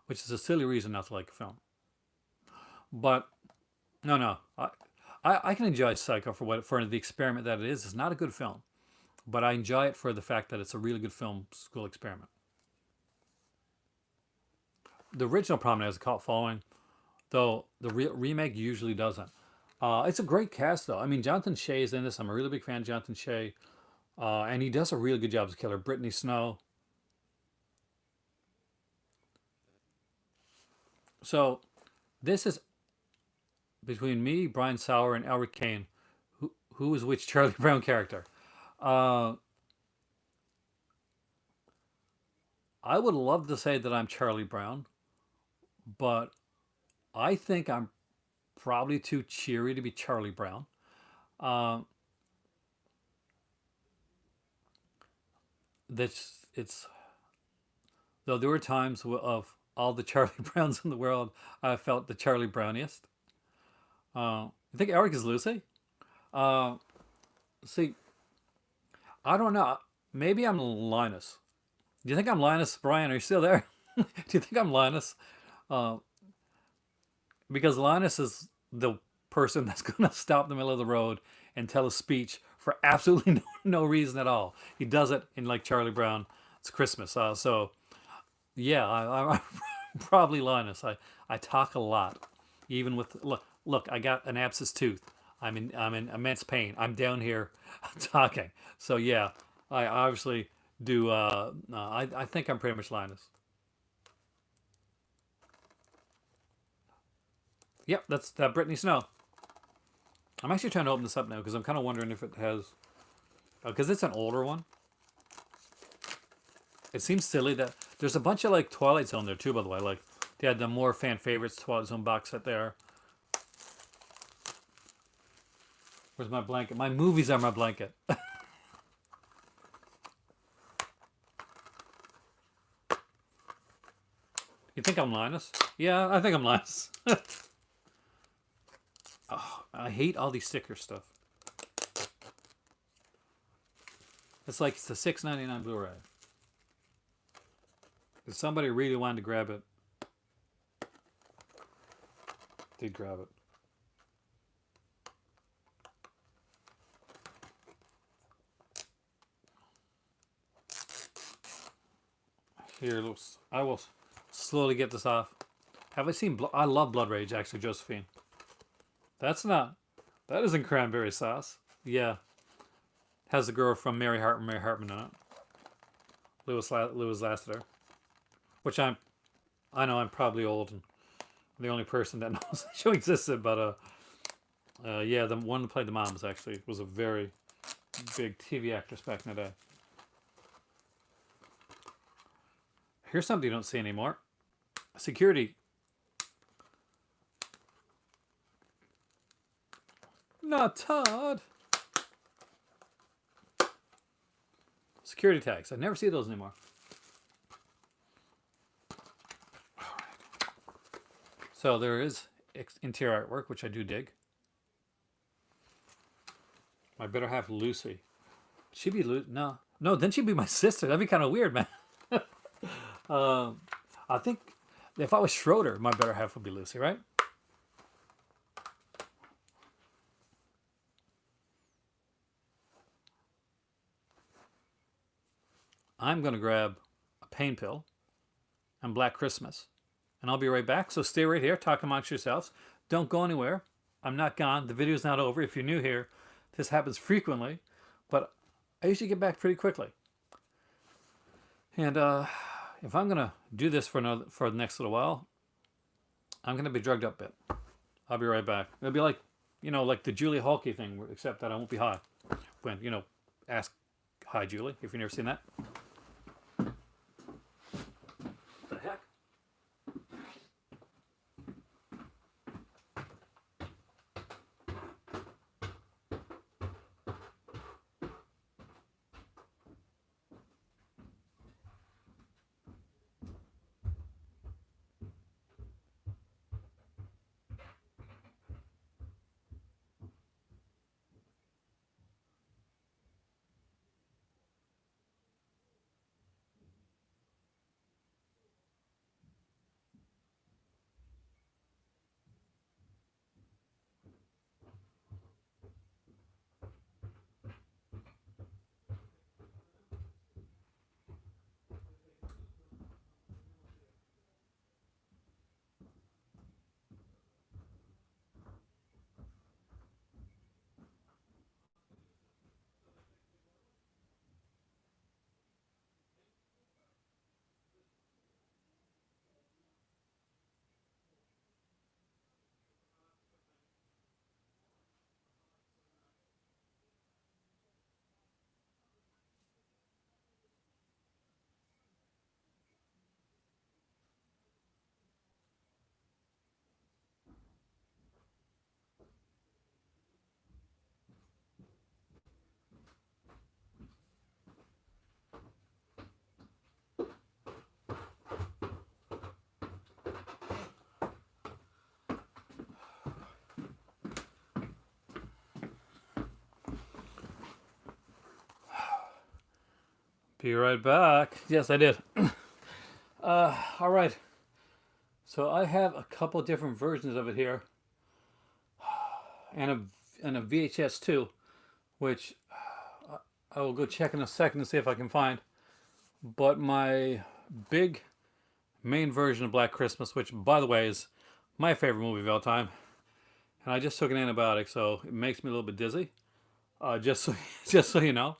which is a silly reason not to like a film. But no, I can enjoy Psycho for the experiment that it is. It's not a good film, but I enjoy it for the fact that it's a really good film school experiment. The original Prom Night has a cult following, though the remake usually doesn't. It's a great cast, though. I mean, Jonathan Shay is in this. I'm a really big fan of Jonathan Shay. And he does a really good job as a killer. Brittany Snow. So, this is between me, Brian Sauer, and Albert Kane. Who is which Charlie Brown character? I would love to say that I'm Charlie Brown, but I think I'm probably too cheery to be Charlie Brown. It's though there were times of all the Charlie Browns in the world, I felt the Charlie Browniest. I think Eric is Lucy. See, I don't know. Maybe I'm Linus. Do you think I'm Linus? Brian, are you still there? Do you think I'm Linus? Because Linus is the person that's going to stop in the middle of the road and tell a speech for absolutely no reason at all. He does it in like Charlie Brown. It's Christmas. So, yeah, I'm probably Linus. I talk a lot. Even with, look, I got an abscess tooth. I'm in immense pain. I'm down here talking. So, yeah, I obviously do. I think I'm pretty much Linus. Yep, that's that Brittany Snow. I'm actually trying to open this up now because I'm kind of wondering if it has, because it's an older one. It seems silly that there's a bunch of like Twilight Zone there too, by the way. Like they had the more fan favorites Twilight Zone box set there. Where's my blanket? My movies are my blanket. You think I'm Linus? Yeah, I think I'm Linus. Oh, I hate all these sticker stuff. It's like it's a $6.99 Blu-ray. If somebody really wanted to grab it, they'd grab it. Here, I will slowly get this off. Have I seen? I love Blood Rage, actually, Josephine. That isn't cranberry sauce. Yeah. Has the girl from Mary Hartman in it. Louis Lasseter. which I know I'm probably old and the only person that knows the show existed, but yeah, the one that played the moms actually was a very big TV actress back in the day. Here's something you don't see anymore. Security. Not Todd. Security tags. I never see those anymore. So there is interior artwork, which I do dig. My better half, Lucy. She'd be no, then she'd be my sister. That'd be kind of weird, man. I think if I was Schroeder, my better half would be Lucy, right? I'm gonna grab a pain pill and Black Christmas, and I'll be right back. So stay right here, talk amongst yourselves. Don't go anywhere. I'm not gone. The video's not over. If you're new here, this happens frequently, but I usually get back pretty quickly. And if I'm gonna do this for the next little while, I'm gonna be drugged up a bit. I'll be right back. It'll be like, like the Julie Halkey thing, except that I won't be high. When ask hi Julie if you've never seen that. The heck? Be right back. Yes, I did. All right. So I have a couple different versions of it here, and a VHS too, which I will go check in a second to see if I can find. But my big main version of Black Christmas, which by the way is my favorite movie of all time, and I just took an antibiotic, so it makes me a little bit dizzy. Just so just so you know.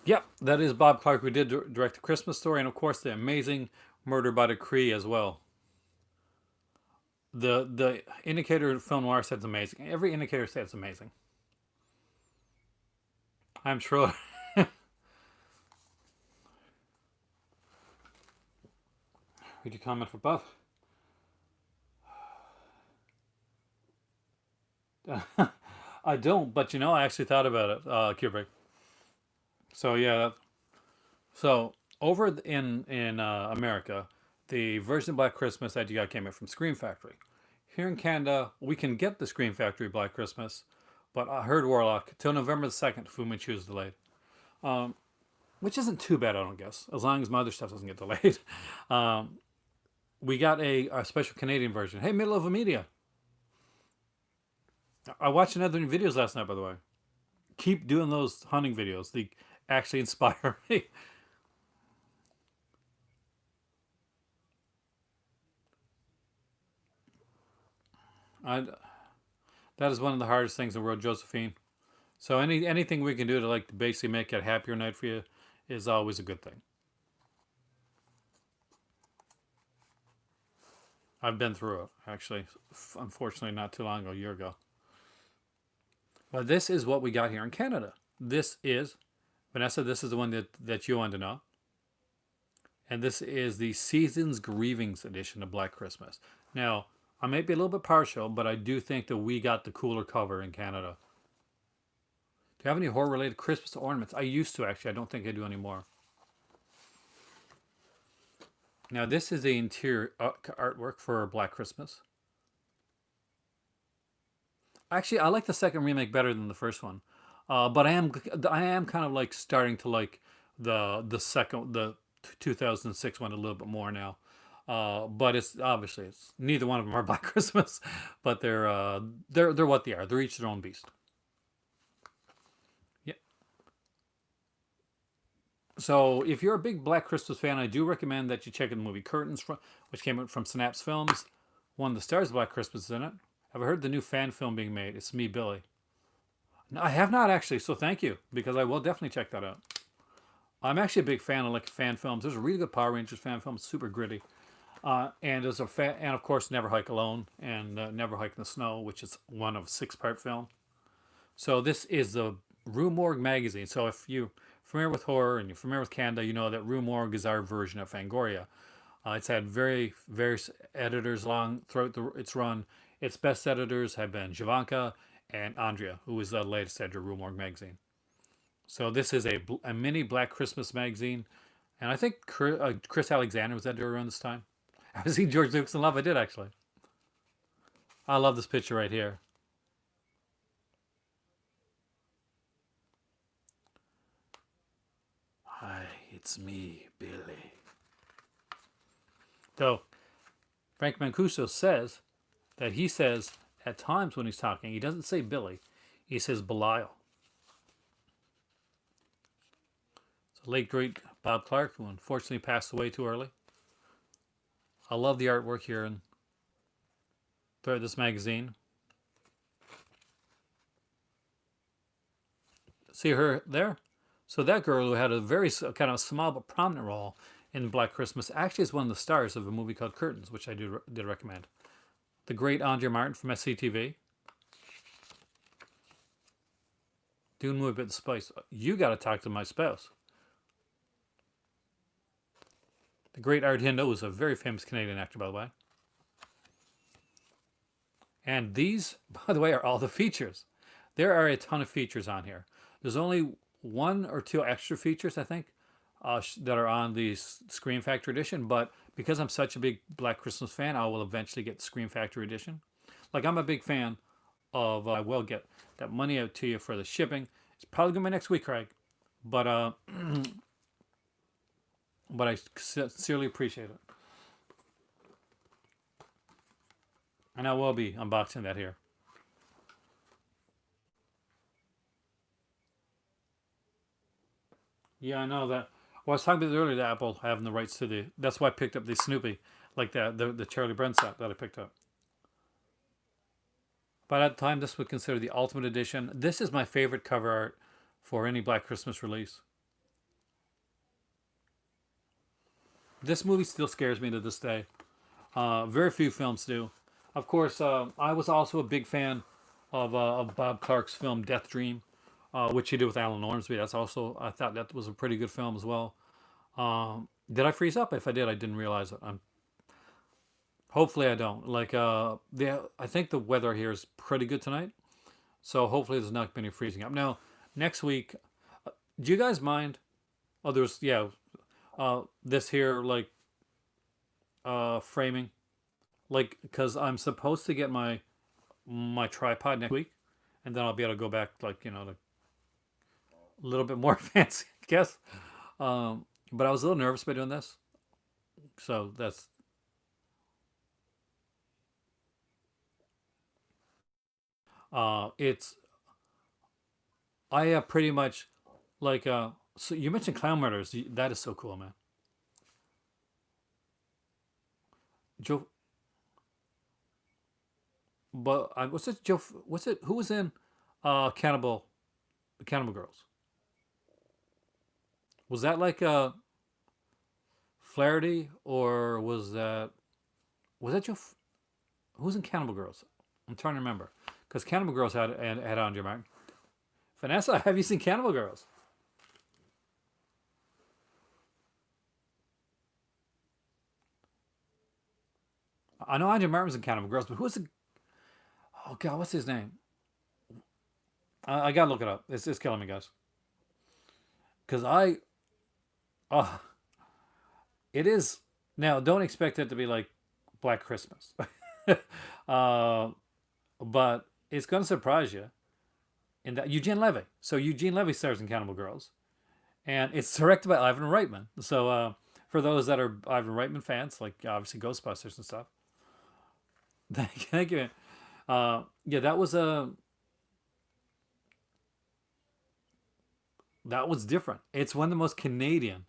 Yep, that is Bob Clark, who did direct the Christmas Story, and of course the amazing Murder by Decree as well. The indicator film noir said it's amazing. Every indicator said it's amazing. I'm sure. Read your comment for Buff. I don't, but I actually thought about it, Kubrick. So yeah, so over in America, the version of Black Christmas that you got came in from Scream Factory. Here in Canada, we can get the Scream Factory Black Christmas, but I heard Warlock till November the 2nd, Fu Manchu is delayed. Which isn't too bad, I don't guess, as long as my other stuff doesn't get delayed. We got a special Canadian version. Hey, Middle of a Media. I watched another videos last night, by the way. Keep doing those hunting videos. They actually inspire me. That is one of the hardest things in the world, Josephine. So anything we can do to basically make it a happier night for you is always a good thing. I've been through it actually. Unfortunately, not too long ago, a year ago. But this is what we got here in Canada. This is Vanessa. This is the one that you wanted to know, and this is the Seasons Grievings edition of Black Christmas. Now, I might be a little bit partial, but I do think that we got the cooler cover in Canada. Do you have any horror related Christmas ornaments? I used to actually. I don't think I do anymore. Now, this is the interior artwork for Black Christmas. Actually, I like the second remake better than the first one, but I am kind of like starting to like the 2006 one a little bit more now. But it's obviously it's neither one of them are Black Christmas, but they're what they are. They're each their own beast. Yeah. So if you're a big Black Christmas fan, I do recommend that you check out the movie Curtains, which came out from Synapse Films. One of the stars of Black Christmas is in it. I've heard the new fan film being made. It's Me, Billy. No, I have not actually, so thank you because I will definitely check that out. I'm actually a big fan of like fan films. There's a really good Power Rangers fan film, it's super gritty. And there's and of course Never Hike Alone and Never Hike in the Snow, which is one of a six-part film. So this is the Rue Morgue magazine. So if you're familiar with horror and you're familiar with Canada, you know that Rue Morgue is our version of Fangoria. It's had various editors along throughout its run. Its best editors have been Javanka and Andrea, who is the latest editor of Rue Morgue magazine. So this is a mini Black Christmas magazine, and I think Chris Alexander was editor around this time. I've seen George Lucas in Love. I did actually. I love this picture right here. Hi, it's me, Billy. Though Frank Mancuso says that he says at times when he's talking, he doesn't say Billy, he says Belial. So late great Bob Clark, who unfortunately passed away too early. I love the artwork here and throughout this magazine. See her there? So that girl who had a very kind of small but prominent role in Black Christmas actually is one of the stars of a movie called Curtains, which I did recommend. The great Andrea Martin from SCTV. Doing a movie about the spice. You got to talk to my spouse. The great Art Hindo is a very famous Canadian actor, by the way. And these, by the way, are all the features. There are a ton of features on here. There's only one or two extra features, I think, that are on the Scream Factory edition. But because I'm such a big Black Christmas fan, I will eventually get the Scream Factory edition. Like, I'm a big fan of, I will get that money out to you for the shipping. It's probably going to be next week, Craig. But, but I sincerely appreciate it. And I will be unboxing that here. Yeah, I know that. Well, I was talking about earlier, the Apple having the rights to the. That's why I picked up the Snoopy, like the Charlie Brown set that I picked up. But at the time, this would consider the Ultimate Edition. This is my favorite cover art for any Black Christmas release. This movie still scares me to this day. Very few films do. Of course, I was also a big fan of Bob Clark's film Death Dream, which he did with Alan Ormsby. That's also I thought that was a pretty good film as well. Did I freeze up? If I did, I didn't realize it. Hopefully I don't. Like I think the weather here is pretty good tonight, so hopefully there's not any freezing up. Now next week, do you guys mind? Oh, there's yeah, this here like framing, like because I'm supposed to get my tripod next week, and then I'll be able to go back like to a little bit more fancy, I guess. But I was a little nervous about doing this, so that's it's I have pretty much like so you mentioned clown murders. That is so cool, man. Joe, but what's it? Joe, what's it? Who was in Cannibal, the Cannibal Girls? Was that like Flaherty or was that? Was that who's in Cannibal Girls? I'm trying to remember because Cannibal Girls had Andre Martin. Vanessa, have you seen Cannibal Girls? I know Andre Martin was in Cannibal Girls, but who's the? Oh God, what's his name? I gotta look it up. It's killing me, guys. Because uh, it is now. Don't expect it to be like Black Christmas, uh, but it's gonna surprise you in that Eugene Levy. So Eugene Levy stars in Cannibal Girls, and it's directed by Ivan Reitman. So for those that are Ivan Reitman fans, like obviously Ghostbusters and stuff, thank you. Yeah, that was different. It's one of the most Canadian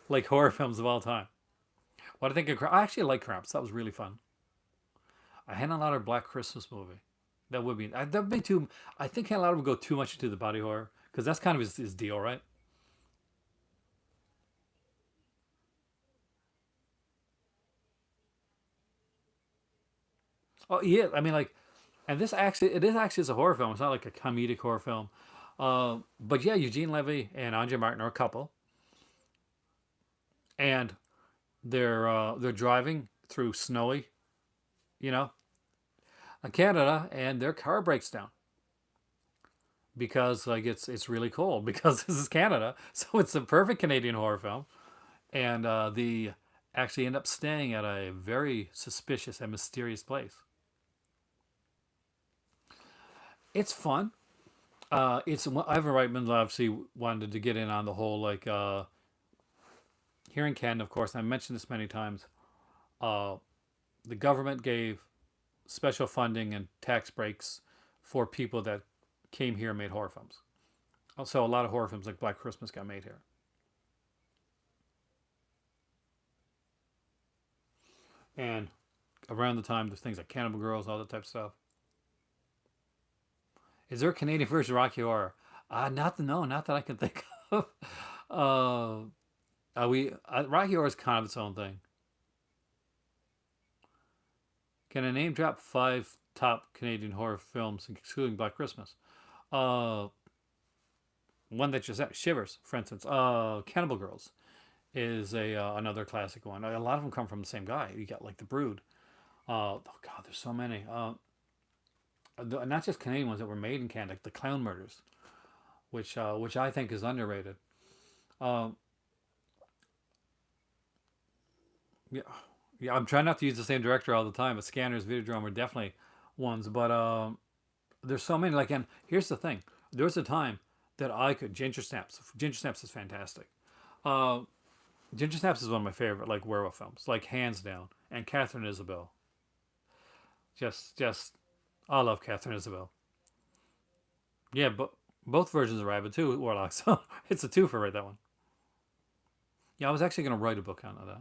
like horror films of all time. What I think of, I actually like Cramps. That was really fun. I had a lot of Black Christmas movie. That would be that would be too. I think a lot of would go too much into the body horror because that's kind of his deal, right? Oh yeah, I mean like, and this actually it is actually is a horror film. It's not like a comedic horror film. But yeah, Eugene Levy and Andre Martin are a couple, and they're driving through snowy, you know, Canada, and their car breaks down because like it's really cold because this is Canada, so it's a perfect Canadian horror film, and the actually end up staying at a very suspicious and mysterious place. It's fun. It's Ivan Reitman obviously wanted to get in on the whole like here in Canada, of course. And I mentioned this many times. Uh, the government gave special funding and tax breaks for people that came here and made horror films. Also, a lot of horror films like Black Christmas got made here. And around the time, there's things like Cannibal Girls, all that type of stuff. Is there a Canadian version of Rocky Horror? Not no, not that I can think of. Uh, we Rocky Horror is kind of its own thing. Can I name drop five top Canadian horror films, excluding Black Christmas? Uh, one that just Shivers, for instance. Cannibal Girls is a another classic one. A lot of them come from the same guy. You got like The Brood. Oh God, there's so many. Not just Canadian ones that were made in Canada, like the Clown Murders, which I think is underrated. Um, yeah, yeah. I'm trying not to use the same director all the time, but Scanners, Videodrome are definitely ones. But there's so many. Like, and here's the thing: there was a time that I could Ginger Snaps. Ginger Snaps is fantastic. Uh, Ginger Snaps is one of my favorite like werewolf films, like hands down. And Catherine Isabel, just I love Catherine Isabel. Yeah, but both versions are Rabbit too, Warlock. So it's a twofer, right? That one. Yeah, I was actually going to write a book on that.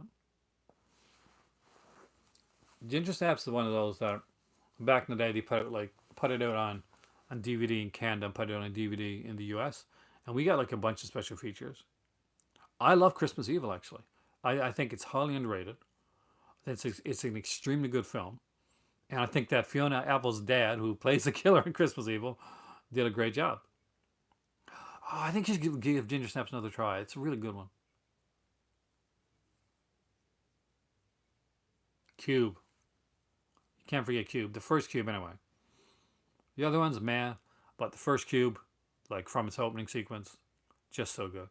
Ginger Snaps is one of those that back in the day they put it out on DVD in Canada and put it out on DVD in the US, and we got like a bunch of special features. I love Christmas Evil actually. I think it's highly underrated. It's an extremely good film, and I think that Fiona Apple's dad, who plays the killer in Christmas Evil, did a great job. Oh, I think you should give Ginger Snaps another try. It's a really good one. Cube. You can't forget Cube. The first Cube, anyway. The other one's meh, but the first Cube, like from its opening sequence, just so good.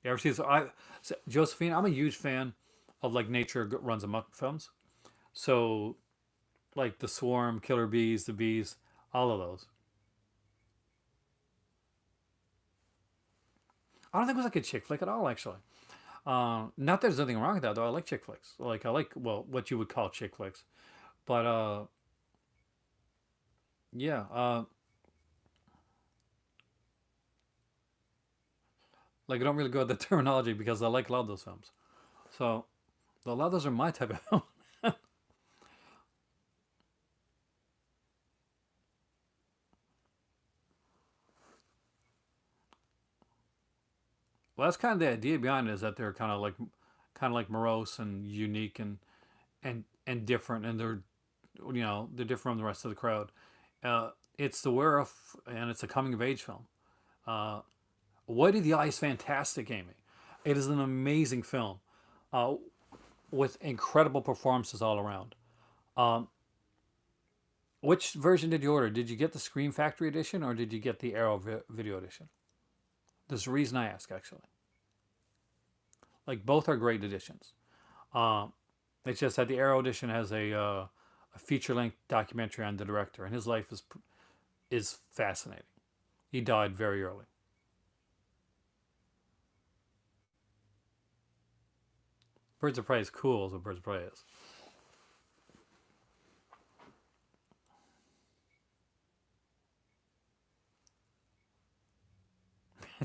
You ever see this? Josephine, I'm a huge fan of like nature runs amok films. So like the Swarm, Killer Bees, the Bees, all of those. I don't think it was like a chick flick at all, actually. Not that there's nothing wrong with that though. I like chick flicks. Like I like well what you would call chick flicks. But yeah, like I don't really go with the terminology because I like a lot of those films. So a lot of those are my type of film. Well, that's kind of the idea behind it is that they're kind of like kind of like morose and unique and different, and they're different from the rest of the crowd. It's the werewolf, and it's a coming of age film. Uh, Whitey the Eye is fantastic, Amy. It is an amazing film uh, with incredible performances all around. Um, which version did you order? Did you get the Scream Factory edition or did you get the Arrow video edition? There's a reason I ask, actually. Like, both are great editions. Um, it's just that the Arrow edition has a feature length documentary on the director, and his life is fascinating. He died very early. Birds of Prey is cool as what Birds of Prey is.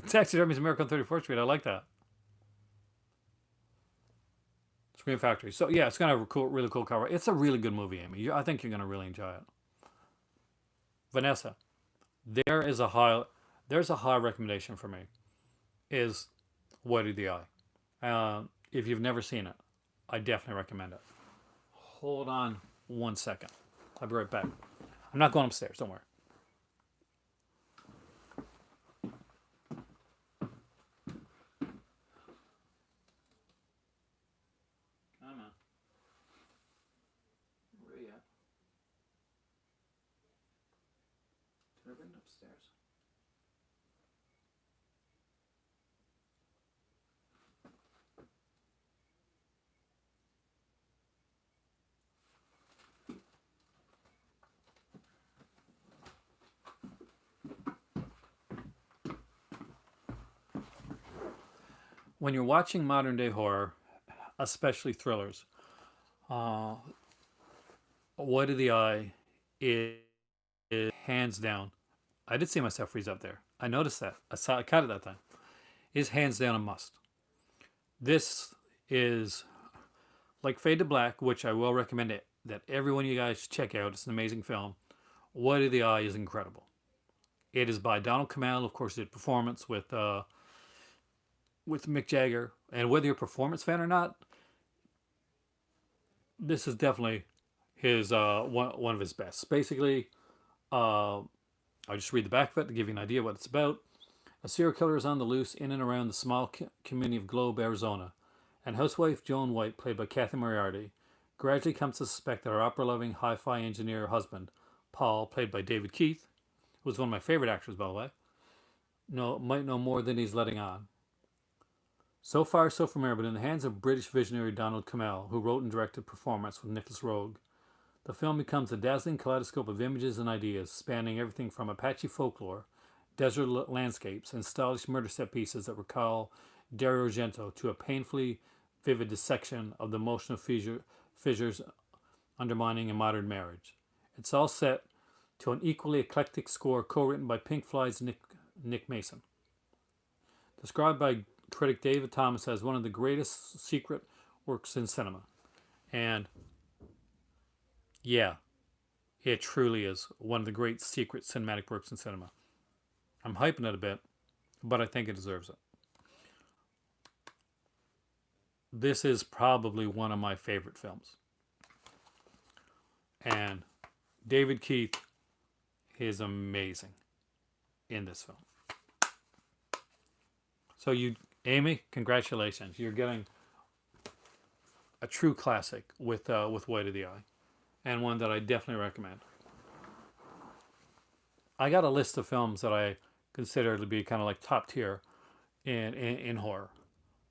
Taxidermy's Miracle on 34th Street. I like that. Scream Factory. So yeah, it's gonna have a cool, really cool cover. It's a really good movie, Amy. I think you're gonna really enjoy it. Vanessa, there is a high, there's a high recommendation for me. Is What Did the Eye? If you've never seen it, I definitely recommend it. Hold on 1 second. I'll be right back. I'm not going upstairs. Don't worry. Come on. Where are you at? Did I bring it upstairs? When you're watching modern day horror, especially thrillers, uh, What Did the Eye is hands down. I did see myself freeze up there. I noticed that. I caught it that time. Is hands down a must. This is like Fade to Black, which I will recommend it that every one of you guys check out. It's an amazing film. What Did the Eye is incredible. It is by Donald Kamal, of course. Did performance with Mick Jagger, and whether you're a performance fan or not, this is definitely his one of his best. Basically, uh, I'll just read the back of it to give you an idea what it's about. A serial killer is on the loose in and around the small community of Globe, Arizona, and housewife Joan White, played by Kathy Moriarty, gradually comes to suspect that her opera-loving hi-fi engineer husband, Paul, played by David Keith, who was one of my favorite actors, by the way, might know more than he's letting on. So far, so familiar, but in the hands of British visionary Donald Kamal, who wrote and directed Performance with Nicholas Roeg, the film becomes a dazzling kaleidoscope of images and ideas, spanning everything from Apache folklore, desert landscapes, and stylish murder set pieces that recall Dario Argento, to a painfully vivid dissection of the emotional fissures undermining a modern marriage. It's all set to an equally eclectic score co-written by Pink Floyd's Nick Mason. Described by critic David Thomas as one of the greatest secret works in cinema. And yeah, it truly is one of the great secret cinematic works in cinema. I'm hyping it a bit, but I think it deserves it. This is probably one of my favorite films. And David Keith is amazing in this film. So Amy, congratulations. You're getting a true classic with White of the Eye, and one that I definitely recommend. I got a list of films that I consider to be kind of like top tier in horror.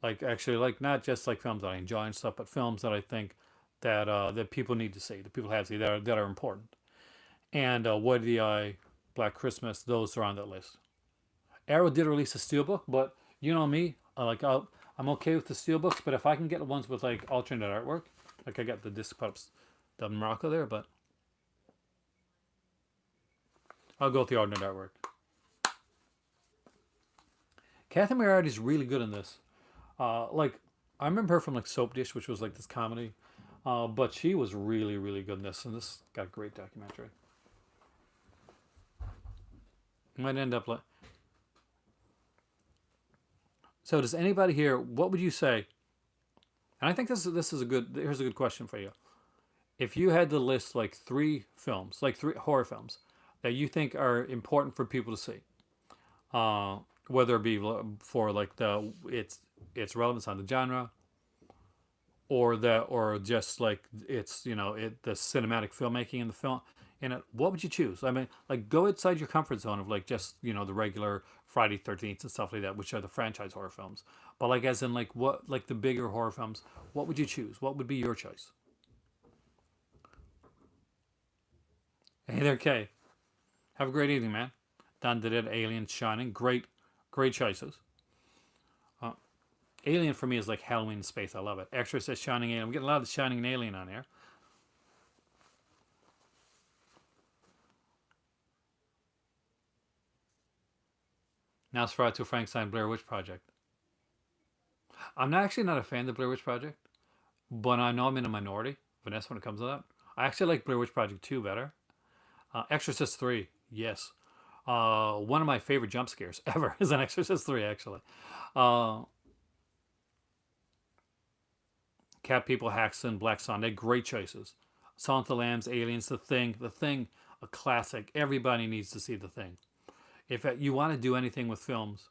Like, actually, like, not just like films that I enjoy and stuff, but films that I think that people need to see, that people have to see, that are important. And White of the Eye, Black Christmas, those are on that list. Arrow did release a steelbook, but you know me, I'm okay with the steelbooks, but if I can get the ones with like alternate artwork, like I got the disc pups, the Morocco there, but I'll go with the alternate artwork. Kathy Moriarty's really good in this. Like, I remember her from like Soap Dish, which was like this comedy, but she was really, really good in this, and this got a great documentary. Might end up like. So, does anybody here? What would you say And I think this is a good. Here's a good question for you. If you had to list like three films, like three horror films that you think are important for people to see, uh, whether it be for like the its relevance on the genre, or that, or just like it's, the cinematic filmmaking in the film in it, what would you choose? I mean, like, go outside your comfort zone of like just, the regular Friday 13th and stuff like that, which are the franchise horror films. But like, as in like, what, like the bigger horror films, what would you choose? What would be your choice? Hey there, Kay. Have a great evening, man. Don did it. Alien, Shining, great choices. uh, Alien for me is like Halloween in space. I love it. Exorcist, Shining, Alien. I'm getting a lot of Shining and Alien on here. Nosferatu, Frankenstein, Blair Witch Project. I'm not actually not a fan of the Blair Witch Project, but I know I'm in a minority, Vanessa, when it comes to that. I actually like Blair Witch Project 2 better. Exorcist 3, yes. One of my favorite jump scares ever is an Exorcist 3, actually. Uh, Cat People, Haxton, Black Sunday, great choices. Silence of the Lambs, Aliens, The Thing, a classic. Everybody needs to see The Thing. If you want to do anything with films,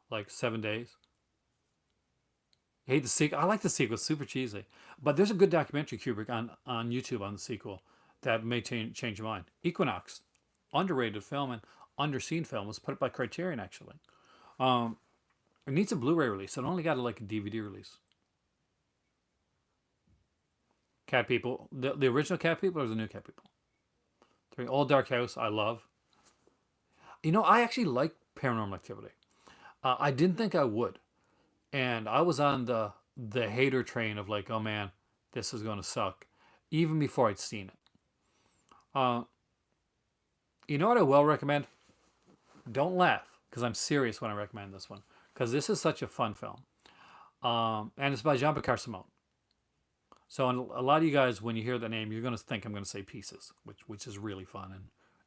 like 7 Days, I hate the sequel. I like the sequel. It's super cheesy. But there's a good documentary, Kubrick, on YouTube on the sequel that may change your mind. Equinox, underrated film and underseen film, was put up by Criterion, actually. Um, it needs a Blu-ray release. It only got like a DVD release. Cat People, the original Cat People or the new Cat People? Three. Old Dark House, I love. I actually like Paranormal Activity. I didn't think I would, and I was on the hater train of like, oh man, this is going to suck, even before I'd seen it. Uh, you know what I will recommend? Don't laugh, because I'm serious when I recommend this one, because this is such a fun film, and it's by Jean-Pierre Simon. So, and a lot of you guys, when you hear the name, you're going to think I'm going to say Pieces, which is really fun, and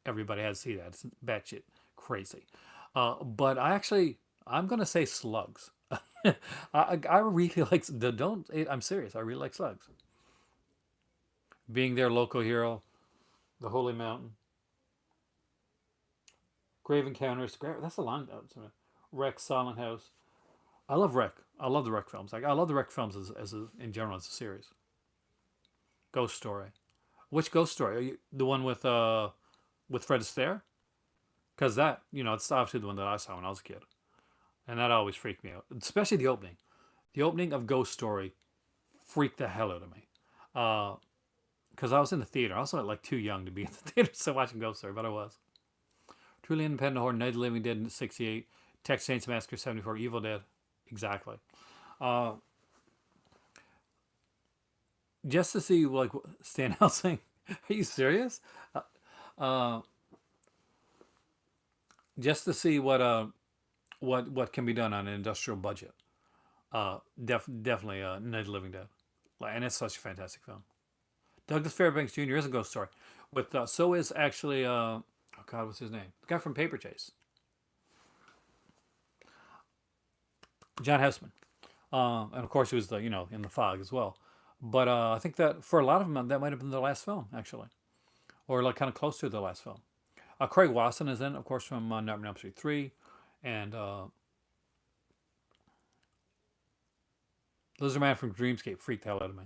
everybody has to see that. It's batshit crazy. But I'm going to say Slugs. I really like the don't. I'm serious. I really like Slugs. Being their local hero, the Holy Mountain, Grave Encounters. That's a long. Wreck, Silent House. I love Wreck. I love the Wreck films. Like, I love the Wreck films in general as a series. Ghost Story. Which Ghost Story? Are you the one with Fred Astaire? Because that, it's obviously the one that I saw when I was a kid, and that always freaked me out. Especially the opening. The opening of Ghost Story freaked the hell out of me. Because I was in the theater. I was like too young to be in the theater so watching Ghost Story, but I was. Truly Independent Horror, Night of the Living Dead in '68, Texas Chainsaw Massacre '74, Evil Dead, exactly. Uh, just to see like standout thing. Are you serious? Uh, uh, just to see what can be done on an industrial budget. Definitely Night of the Living Dead, and it's such a fantastic film. Douglas Fairbanks Jr. is a ghost story, with so is actually oh God, what's his name? The guy from Paper Chase, John Houseman, and of course he was the in the Fog as well. But I think that for a lot of them that might have been the last film actually, or like kind of close to the last film. Craig Wasson is in, of course, from Nightmare on Elm Street 3, and Lizard Man from Dreamscape freaked the hell out of me.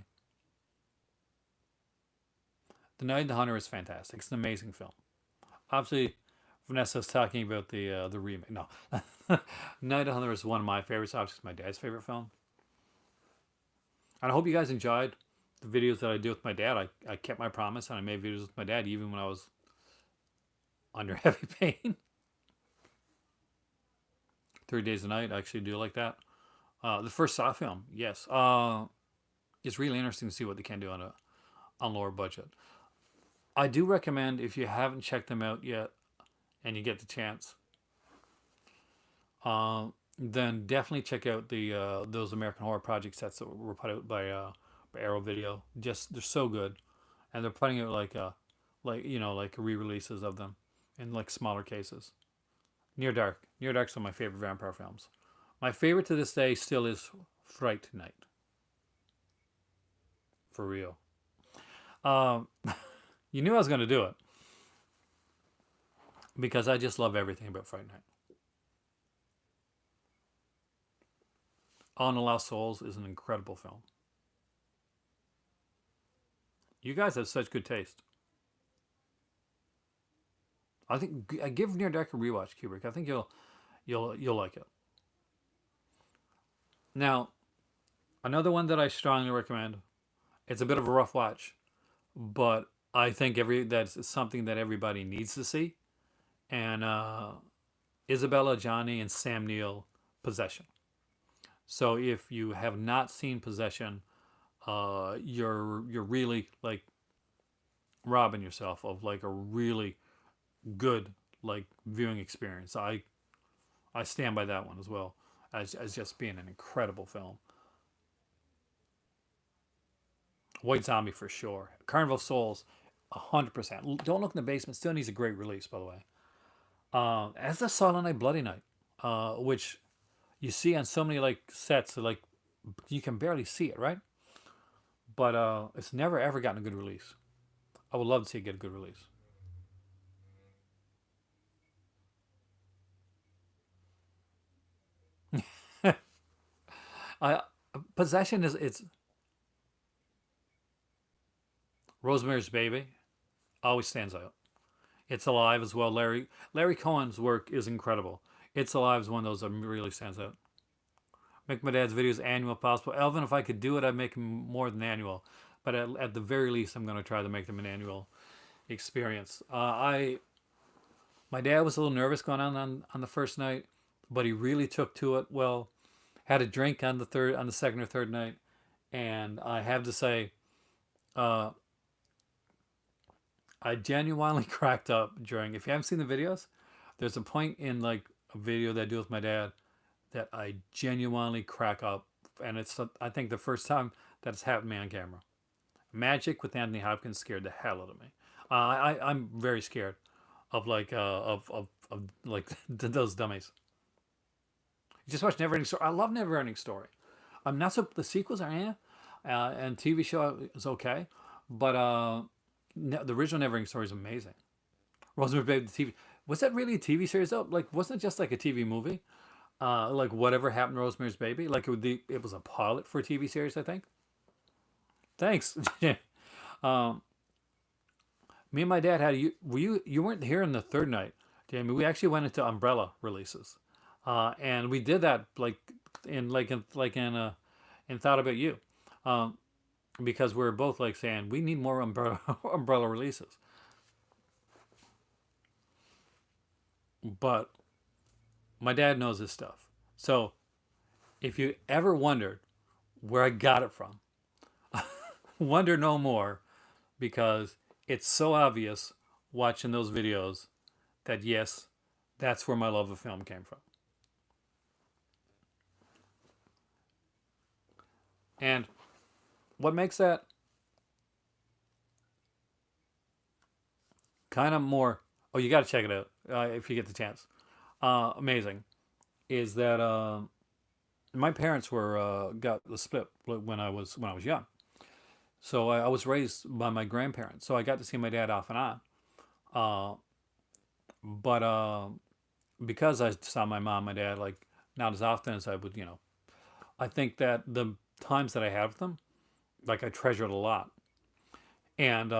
The Night of the Hunter is fantastic. It's an amazing film. Obviously, Vanessa's talking about the remake. No, Night of the Hunter is one of my favorites. Obviously, it's my dad's favorite film. And I hope you guys enjoyed the videos that I do with my dad. I kept my promise and I made videos with my dad even when I was under heavy pain. 3 Days a Night, I actually do like that. The first Saw film, yes. It's really interesting to see what they can do on lower budget. I do recommend, if you haven't checked them out yet and you get the chance, then definitely check out the those American Horror Project sets that were put out by Arrow Video. Just they're so good, and they're putting out like re-releases of them in like smaller cases. Near Dark's one of my favorite vampire films. My favorite to this day still is Fright Night. for real. Um, you knew I was going to do it because I just love everything about Fright Night. On the Lost Souls is an incredible film. You guys have such good taste. I think I give Near Dark a rewatch, Kubrick. I think you'll like it. Now, another one that I strongly recommend. It's a bit of a rough watch, but I think that's something that everybody needs to see. And Isabella Johnny and Sam Neill, Possession. So if you have not seen Possession, you're really like robbing yourself of like a really good like viewing experience. I stand by that one as well as just being an incredible film. White Zombie for sure. Carnival of Souls, 100%. Don't Look in the Basement still needs a great release, by the way. As the Silent Night Bloody Night, which you see on so many like sets, like you can barely see it, right? But it's never ever gotten a good release. I would love to see it get a good release. I Possession is it's Rosemary's Baby always stands out. It's Alive as well. Larry Cohen's work is incredible. It's Alive is one of those that really stands out. Make my dad's videos annual if possible. Elvin, if I could do it, I'd make them more than annual. But at the very least, I'm going to try to make them an annual experience. I My dad was a little nervous going on the first night, but he really took to it well. Had a drink on the second or third night, and I have to say, uh, I genuinely cracked up during. If you haven't seen the videos, there's a point in like a video that I do with my dad that I genuinely crack up, and it's I think the first time that it's happened to me on camera. Magic with Anthony Hopkins scared the hell out of me. I'm very scared of like of like those dummies. You just watch Neverending Story. I love Neverending Story. I'm not so the sequels are and TV show is okay, but the original Neverending Story is amazing. Rosemary Baby the TV was that really a TV series though? Like wasn't it just like a TV movie? Like whatever happened to Rosemary's Baby? Like it was a pilot for a TV series, I think. Thanks. um, Me and my dad had you weren't here in the third night, Jamie. We actually went into Umbrella releases, and we did that in thought about you, um, because we are both like saying we need more Umbrella releases. But my dad knows his stuff, so if you ever wondered where I got it from, wonder no more because it's so obvious watching those videos that yes, that's where my love of film came from. And what makes that kind of more, oh, you got to check it out if you get the chance. Amazing is that my parents were got the split when I was young. So I was raised by my grandparents. So I got to see my dad off and on. Uh, but because I saw my mom, my dad, like not as often as I would, I think that the times that I had with them, like I treasured a lot, and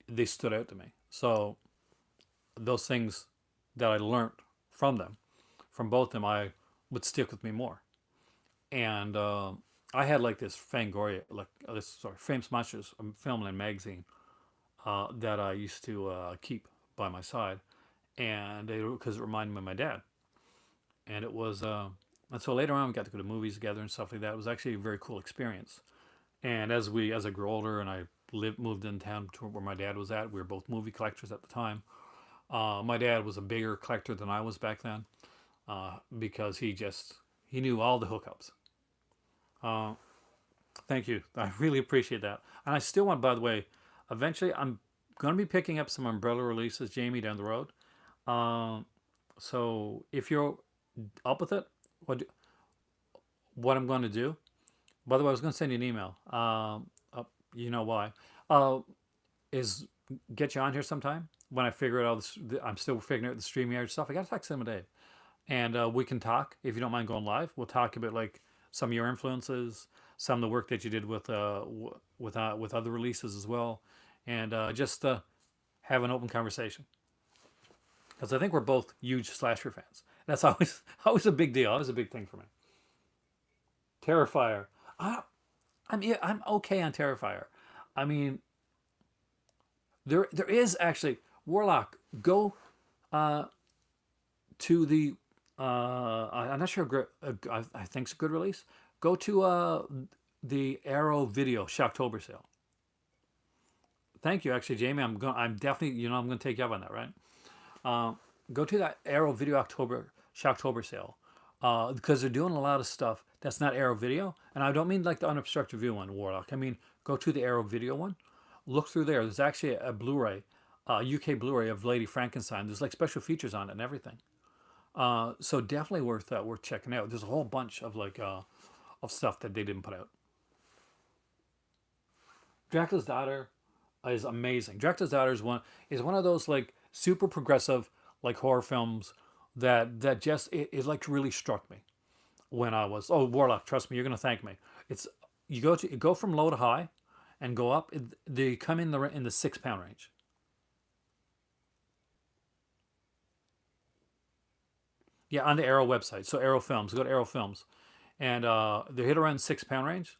they stood out to me. So those things that I learned from them, from both of them, I would stick with me more. And I had like this Fangoria, like this sorry, Famous Monsters film and magazine that I used to keep by my side, and because it reminded me of my dad, and it was. And so later on, we got to go to movies together and stuff like that. It was actually a very cool experience. And as I grew older and I moved in town to where my dad was at, we were both movie collectors at the time. My dad was a bigger collector than I was back then because he knew all the hookups. Uh, Thank you. I really appreciate that. And I still want, by the way, eventually I'm going to be picking up some Umbrella releases, Jamie, down the road. Um, so if you're up with it, what what I'm going to do. By the way, I was going to send you an email. You know why? Uh, is get you on here sometime when I figure out this. I'm still figuring out the StreamYard stuff. I got to talk to him today, and we can talk if you don't mind going live. We'll talk about like some of your influences, some of the work that you did with with other releases as well, and just have an open conversation because I think we're both huge slasher fans. That's always always a big deal. Always a big thing for me. Terrifier. I, I'm okay on Terrifier. I mean, there is actually Warlock. Go uh, to the. I'm not sure. I think it's a good release. Go to the Arrow Video Shocktober sale. Thank you, actually, Jamie. I'm definitely. I'm going to take you up on that, right? Uh, Go to that Arrow Video Shocktober sale because they're doing a lot of stuff that's not Arrow Video, and I don't mean like the unobstructed view one, Warlock. I mean go to the Arrow Video one. Look through there. There's actually a Blu-ray, UK Blu-ray of Lady Frankenstein. There's like special features on it and everything. So definitely worth checking out. There's a whole bunch of like of stuff that they didn't put out. Dracula's Daughter is amazing. Dracula's Daughter is one of those like super progressive like horror films that just it like really struck me when I was Warlock. Trust me, you're gonna thank me. It's you go from low to high, and go up. They come in the £6 range. Yeah, on the Arrow website. So Arrow Films. Go to Arrow Films, and they hit around £6 range.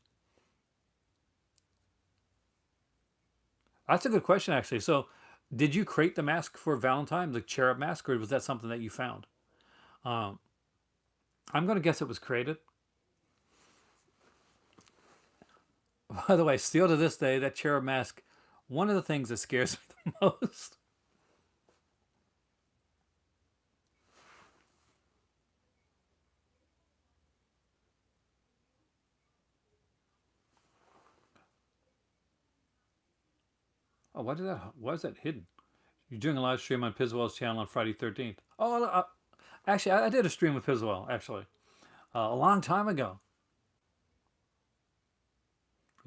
That's a good question, actually. So, did you create the mask for Valentine, the cherub mask, or was that something that you found? Um, I'm going to guess it was created. By the way, still to this day, that cherub mask, one of the things that scares me the most. Oh, why is that hidden? You're doing a live stream on Pizwell's channel on Friday 13th. Oh, actually, I did a stream with Pizwell, actually, a long time ago.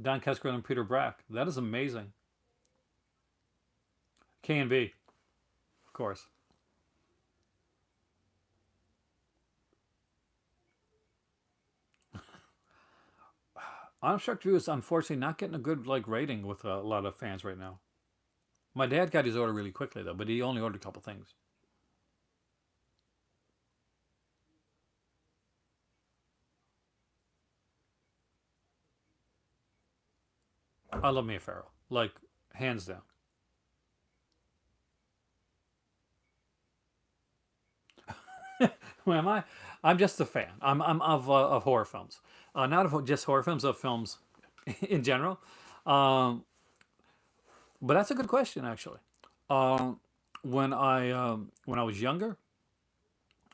Don Kesgrove and Peter Brack. That is amazing. K and B, of course. Unobstructed View is unfortunately not getting a good like rating with a lot of fans right now. My dad got his order really quickly though, but he only ordered a couple things. I love Mia Farrow, like hands down. Who am I? I'm just a fan. I'm of horror films, not of just horror films, of films in general. Um, but that's a good question, actually. Um, when I was younger,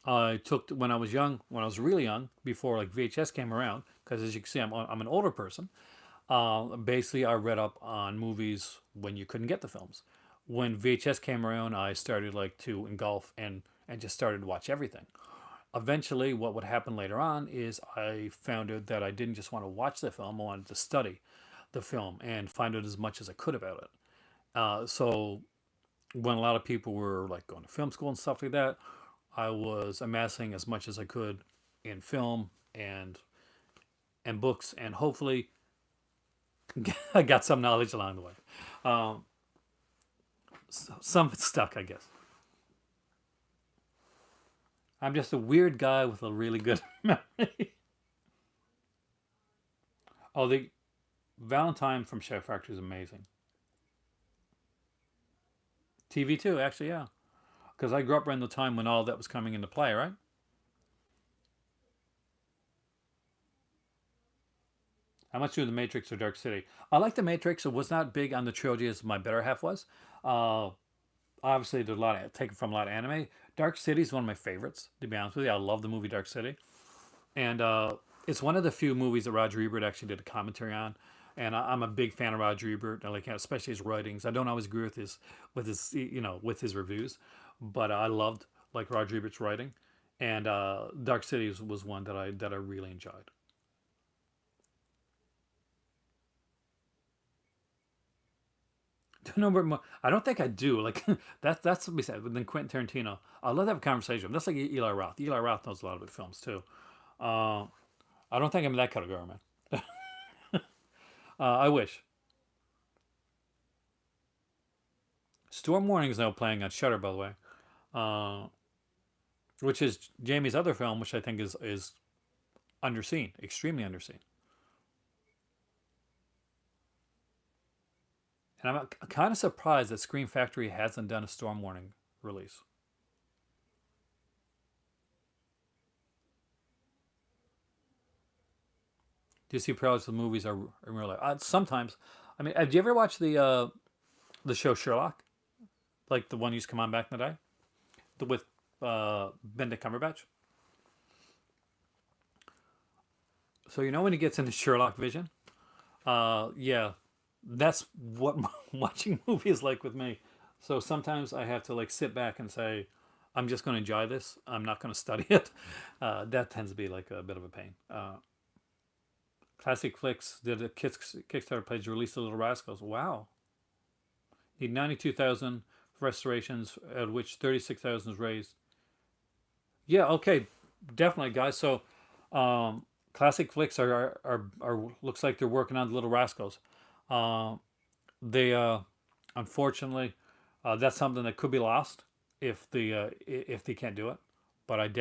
I took when I was young, when I was really young, before like VHS came around. Because as you can see, I'm an older person. Basically, I read up on movies when you couldn't get the films. When VHS came around, I started like to engulf and just started to watch everything. Eventually, what would happen later on is I found out that I didn't just want to watch the film; I wanted to study the film and find out as much as I could about it. So when a lot of people were like going to film school and stuff like that, I was amassing as much as I could in film and books, and hopefully I got some knowledge along the way. Um, some of it stuck, I guess. I'm just a weird guy with a really good memory. Oh, the Valentine from Chef Factory is amazing. TV too, actually, yeah. Because I grew up around the time when all that was coming into play, right? How much do The Matrix or Dark City? I like The Matrix. It was not big on the trilogy as my better half was. Uh, Obviously, there's a lot of taken from a lot of anime. Dark City is one of my favorites, to be honest with you. I love the movie Dark City, and it's one of the few movies that Roger Ebert actually did a commentary on. And I'm a big fan of Roger Ebert, I like especially his writings. I don't always agree with his with his reviews, but I loved like Roger Ebert's writing, and Dark City was one that I really enjoyed. No, I don't think I do. Like that's what we said. But then Quentin Tarantino, I'd love to have a conversation. That's like Eli Roth. Eli Roth knows a lot about films too. Uh, I don't think I'm in that category, man. I wish. Storm Warning is now playing on Shutter, by the way, uh, which is Jamie's other film, which I think is underseen, extremely underseen. And I'm kind of surprised that Scream Factory hasn't done a Storm Warning release. Do you see parallels with movies are in real life? Sometimes. I mean, have you ever watched the show Sherlock, like the one used to come on back in the day, with Benedict Cumberbatch? So you know when he gets into Sherlock vision, yeah, that's what watching movies like with me. So sometimes I have to like sit back and say, I'm just going to enjoy this. I'm not going to study it. That tends to be like a bit of a pain. Classic Flicks did a Kickstarter page to release The Little Rascals. Wow. Need 92,000 restorations, at which 36,000 is raised. Yeah, okay, definitely, guys. So, Classic Flicks are looks like they're working on The Little Rascals. Uh, they unfortunately, that's something that could be lost if they can't do it. But I would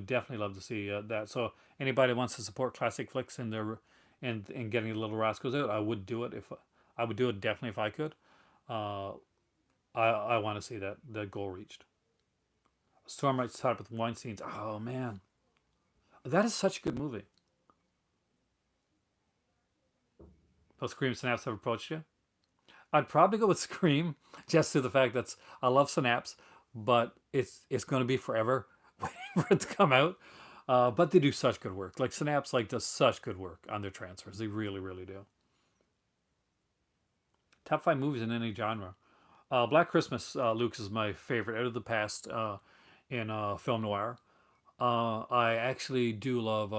definitely love to see that. So anybody who wants to support Classic Flicks in their in getting the Little Rascals out, I would do it if I would do it definitely if I could. Uh, I want to see that goal reached. Storm might start with Weinstein's. Oh man, that is such a good movie. Those Scream Snaps have approached you. I'd probably go with Scream, just to the fact that I love Synapse, but it's going to be forever waiting for it to come out. But they do such good work. Like Synapse, like does such good work on their transfers. They really, really do. Top five movies in any genre. Black Christmas, Luke's is my favorite out of the past in film noir. I actually do love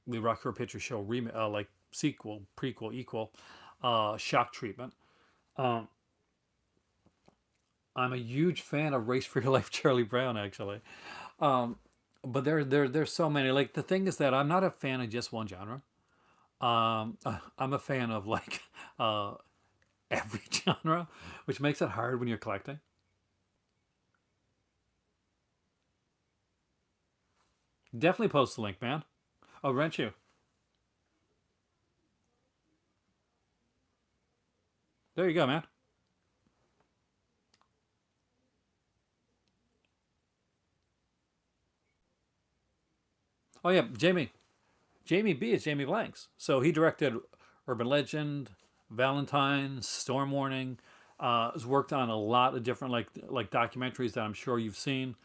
the Rocky Horror Picture Show like sequel, prequel, equal, Shock Treatment. Um, I'm a huge fan of Race for Your Life, Charlie Brown, actually. Um, but there's so many. Like the thing is that I'm not a fan of just one genre. I'm a fan of like uh, every genre, which makes it hard when you're collecting. Definitely post the link, man. I'll rent you. There you go, man. Oh yeah, Jamie B is Jamie Blanks. So he directed Urban Legend, Valentine, Storm Warning. Has worked on a lot of different like documentaries that I'm sure you've seen,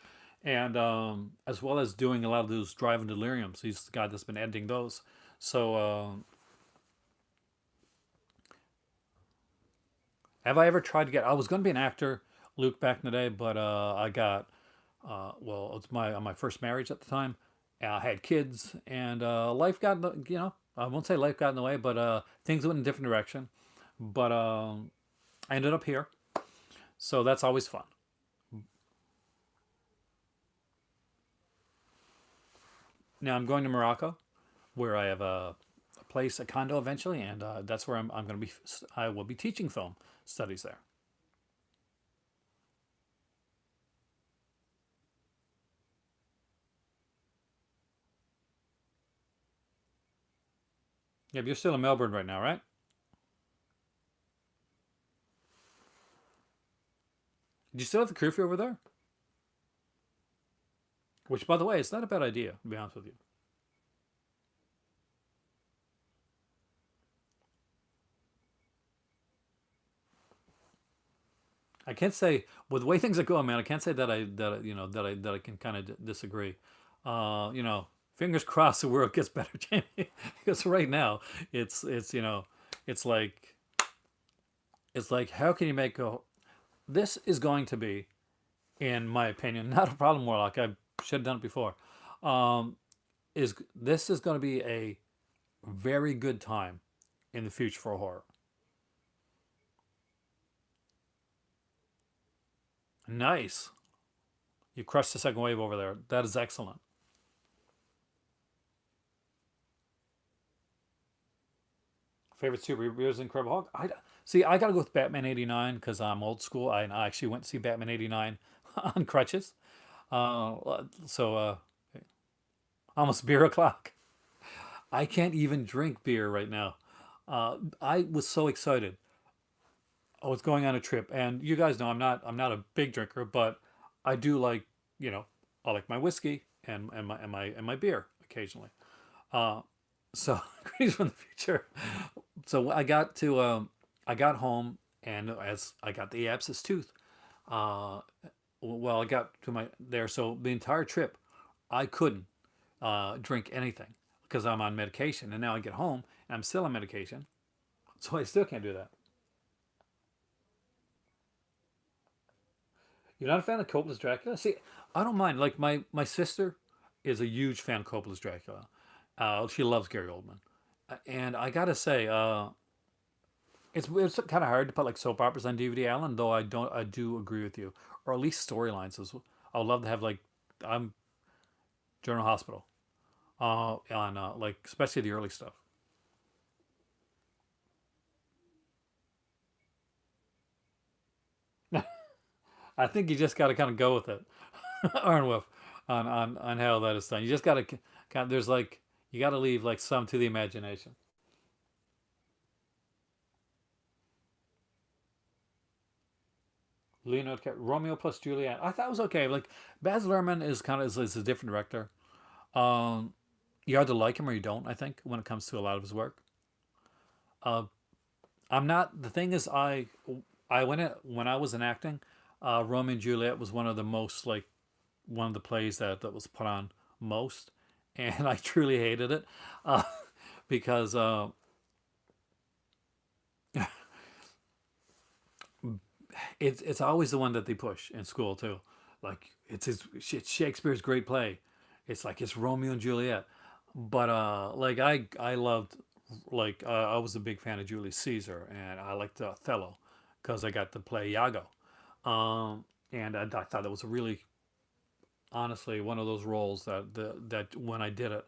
and as well as doing a lot of those Drive and Deliriums. He's the guy that's been editing those. So have I ever tried to get? I was going to be an actor, Luke, back in the day, but I got well, it was my first marriage at the time. I had kids, and life got in the, I won't say life got in the way, but things went in a different direction. But I ended up here, so that's always fun. Now I'm going to Morocco, where I have a place, a condo eventually, and that's where I'm going to be. I will be teaching film studies there. Yeah, but you're still in Melbourne right now, right? Do you still have the curfew over there? Which, by the way, it's not a bad idea, to be honest with you. I can't say with the way things are going, man. I can't say that I can kind of disagree. Fingers crossed the world gets better, Jamie. Because right now it's it's like it's like how can you make a this is going to be, in my opinion, not a problem, Warlock. I should have done it before. Um, is this is going to be a very good time in the future for horror. Nice. You crushed the second wave over there. That is excellent. Favorite superheroes, Incredible Hulk. I see. I gotta go with Batman '89 because I'm old school. I actually went to see Batman '89 on crutches. So almost beer o'clock. I can't even drink beer right now. I was so excited. I was going on a trip, and you guys know I'm not a big drinker, but I do like you know I like my whiskey and my beer occasionally. Uh, so greetings from the future. So I got home, and as I got the abscess tooth, uh, well, I got to my there. So the entire trip, I couldn't drink anything because I'm on medication, and now I get home and I'm still on medication, so I still can't do that. You're not a fan of Coppola's Dracula? See, I don't mind. Like my sister is a huge fan of Coppola's Dracula. She loves Gary Oldman, and I gotta say, it's kind of hard to put like soap operas on DVD, Alan. Though I do agree with you, or at least storylines. I would love to have like I'm General Hospital on like especially the early stuff. I think you just got to kind of go with it, Arnwolf, on how that is done. You just got to kind of, there's like you got to leave like some to the imagination. Romeo plus Juliet. I thought it was okay. Like Baz Luhrmann is kind of is a different director. Um, you either like him or you don't. I think when it comes to a lot of his work. Uh, I'm not. The thing is, I went it when I was in acting. Romeo and Juliet was one of the most like one of the plays that was put on most, and I truly hated it uh, because it's always the one that they push in school too. Like it's Shakespeare's great play. It's like it's Romeo and Juliet, but like I loved like I was a big fan of Julius Caesar, and I liked Othello because I got to play Iago. And I thought that was a really honestly one of those roles that when I did it,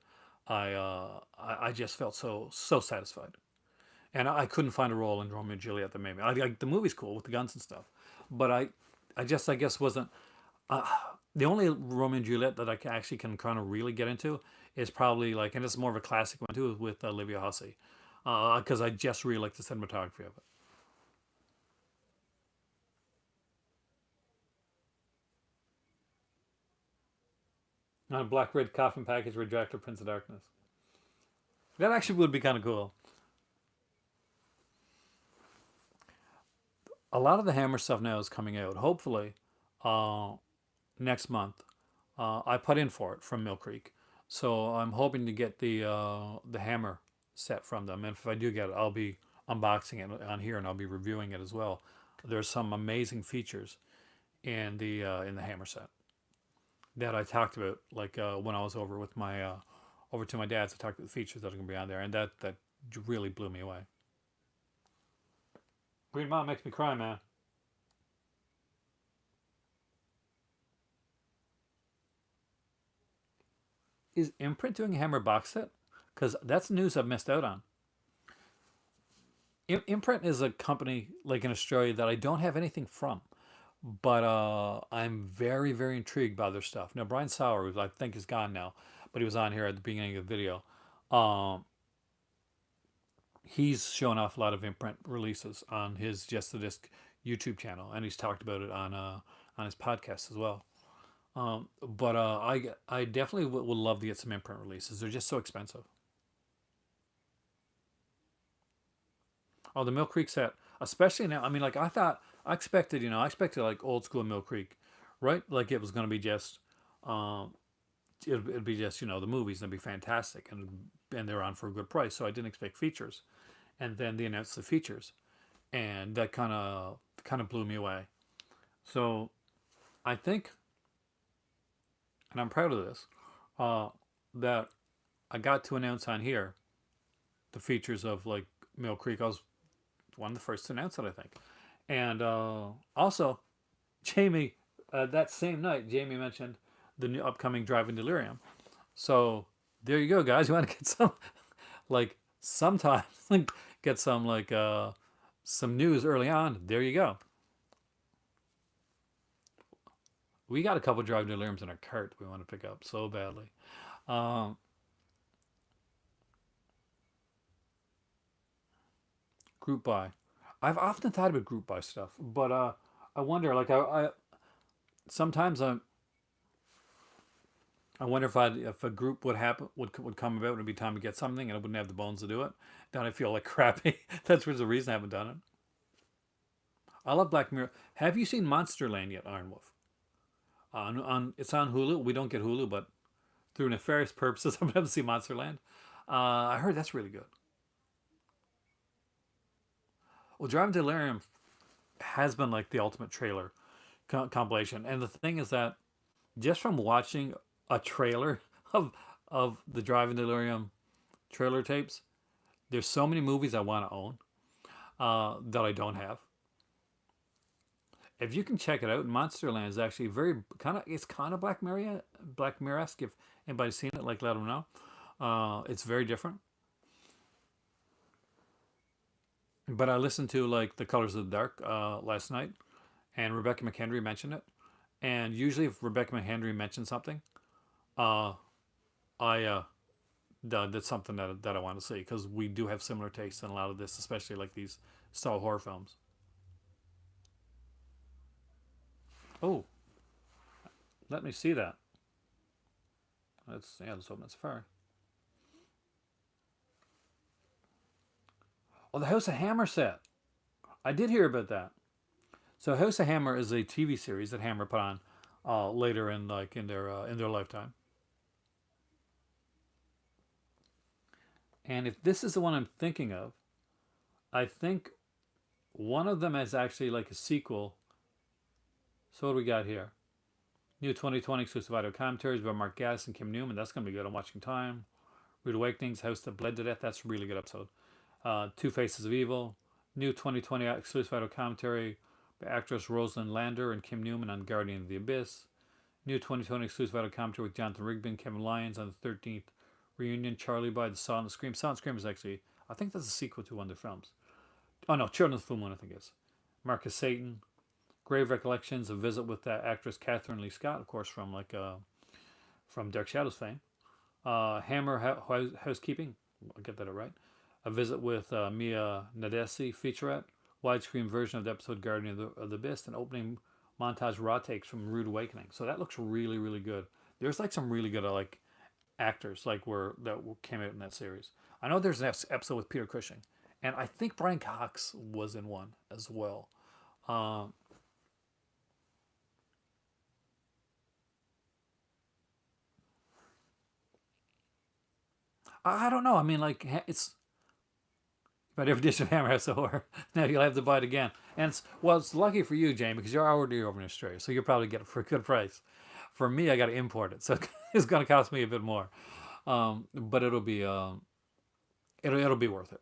I just felt so satisfied. And I couldn't find a role in Romeo and Juliet that made me. The movie's cool with the guns and stuff, but I guess wasn't uh, the only Romeo and Juliet that actually can kind of really get into is probably like, and it's more of a classic one too, with Olivia Hussey, because I just really like the cinematography of it. On a black red coffin package, Retractor Prince of Darkness. That actually would be kind of cool. A lot of the Hammer stuff now is coming out. Hopefully, uh, next month. I put in for it from Mill Creek, so I'm hoping to get the Hammer set from them. And if I do get it, I'll be unboxing it on here, and I'll be reviewing it as well. There's some amazing features in the Hammer set that I talked about, like when I was over with my over to my dad's. I talked about the features that are going to be on there, and that really blew me away. Green Mom makes me cry, man. Is Imprint doing a Hammer box set? Because that's news I've missed out on. Imprint is a company like in Australia that I don't have anything from, but I'm very intrigued by their stuff. Now Brian Sauer, who I think is gone now, but he was on here at the beginning of the video. Um, he's shown off a lot of Imprint releases on his Just the Disc YouTube channel, and he's talked about it on his podcast as well. But I definitely would love to get some Imprint releases. They're just so expensive. Oh, the Mill Creek set, especially now. I mean, like I expected, I expected like old school Mill Creek, right? Like it was going to be just, um, it'd be just the movies and it'd be fantastic and they're on for a good price. So I didn't expect features, and then they announced the features, and that kind of blew me away. So I think, and I'm proud of this, uh, that I got to announce on here the features of like Mill Creek. I was one of the first to announce it, I think. And also, Jamie that same night, Jamie mentioned the new upcoming Driving Delirium. So there you go, guys. You want to get some like sometimes like get some news early on. There you go. We got a couple Driving Deliriums in our cart we want to pick up so badly. Um, group buy. I've often thought about group buy stuff, but I wonder like I sometimes I wonder if a group would happen would come about and it'd be time to get something and I wouldn't have the bones to do it. Then I feel like crappy. That's the reason I haven't done it. I love Black Mirror. Have you seen Monsterland yet, Iron Wolf? It's on Hulu. We don't get Hulu, but through nefarious purposes, I've never seen Monsterland. I heard that's really good. Well, Driving Delirium has been like the ultimate trailer compilation, and the thing is that just from watching a trailer of the Driving Delirium trailer tapes, there's so many movies I want to own that I don't have. If you can check it out, Monsterland is actually very kind of it's kind of Black Mirror esque. If anybody's seen it, like let them know. It's very different. But I listened to like The Colors of the Dark last night, and Rebecca McHenry mentioned it. And usually, if Rebecca McHenry mentions something, uh, I that's something that I want to see because we do have similar tastes in a lot of this, especially like these style horror films. Oh, let me see that. Let's open that Safari. Oh, the House of Hammer set. I did hear about that. So House of Hammer is a TV series that Hammer put on later in their lifetime. And if this is the one I'm thinking of, I think one of them is actually like a sequel. So what do we got here? New 2020 exclusive audio commentaries by Mark Gaddis and Kim Newman. That's going to be good. I'm watching time. Rude Awakenings, House That Bled to Death. That's a really good episode. Two Faces of Evil. New 2020 exclusive audio commentary by actress Rosalind Lander and Kim Newman on Guardian of the Abyss. New 2020 exclusive audio commentary with Jonathan Rigby and Kevin Lyons on the 13th reunion. Charlie by the Silent Scream. Silent Scream is actually, I think that's a sequel to one of their films. Oh no, Children of the Full Moon, I think it is. Marcus Satan. Grave Recollections, a visit with that actress Catherine Lee Scott, of course, from Dark Shadows fame. Hammer Housekeeping, I'll get that right. A visit with Mia Nadesi featurette, widescreen version of the episode Guardian of the Abyss, and opening montage raw takes from Rude Awakening. So that looks really, really good. There's like some really good like actors like were that came out in that series. I know there's an episode with Peter Cushing, and I think Brian Cox was in one as well. Um, I don't know. I mean, like it's but every dish of hammer has a horror. Now you'll have to buy it again. And it's lucky for you, Jamie, because you're already over in Australia, so you'll probably get it for a good price. For me, I got to import it, so it's going to cost me a bit more. But it'll be worth it.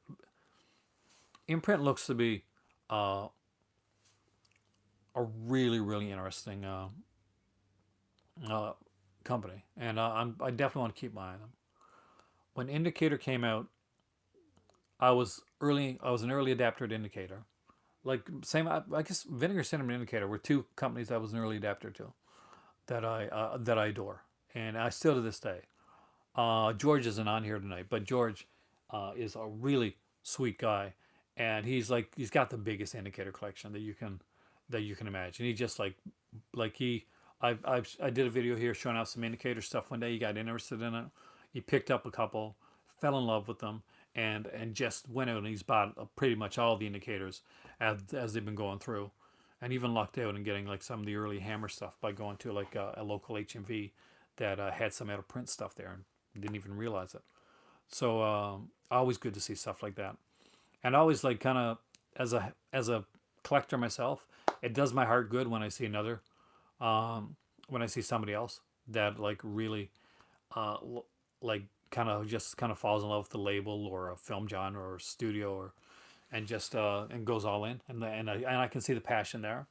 Imprint looks to be uh, a really really interesting uh, company, and I definitely want to keep my eye on them. When Indicator came out, I was early. I was an early adapter at Indicator. Like same, I guess Vinegar Cinnamon Indicator were two companies I was an early adapter to that I adore, and I still to this day. George isn't on here tonight, but George is a really sweet guy, and he's got the biggest indicator collection that you can imagine. He just like he I did a video here showing off some indicator stuff one day. He got interested in it. He picked up a couple, fell in love with them, and just went out and he's bought pretty much all the indicators as they've been going through, and even lucked out in getting like some of the early Hammer stuff by going to like a local HMV that had some out of print stuff there and didn't even realize it. So always good to see stuff like that, and always like kind of as a collector myself, it does my heart good when I see another when I see somebody else that like really uh, like kind of falls in love with the label or a film genre or studio or and just and goes all in and I can see the passion there.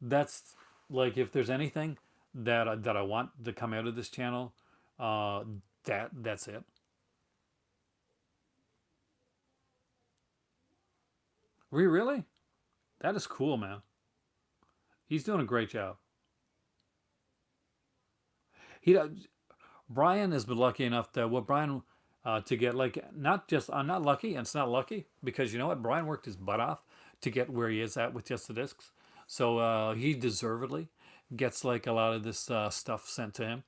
That's like if there's anything that I want to come out of this channel, uh, that's it. Really? That is cool, man. He's doing a great job. He Brian has been lucky enough that what Brian to get like not just I'm not lucky and it's not lucky because you know what Brian worked his butt off to get where he is at with just the discs, so he deservedly gets like a lot of this stuff sent to him.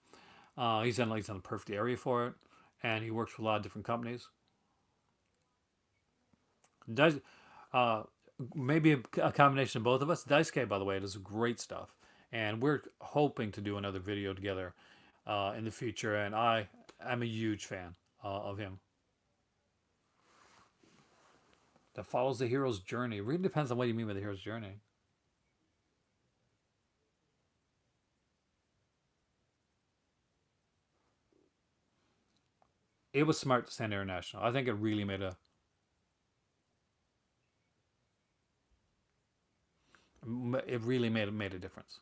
He's in the perfect area for it, and he works with a lot of different companies. Does uh, maybe a combination of both of us. Dice K, by the way, does great stuff, and we're hoping to do another video together in the future. And I'm a huge fan of him. That follows the hero's journey. It really depends on what you mean by the hero's journey. It was smart to send international. I think it really made a difference.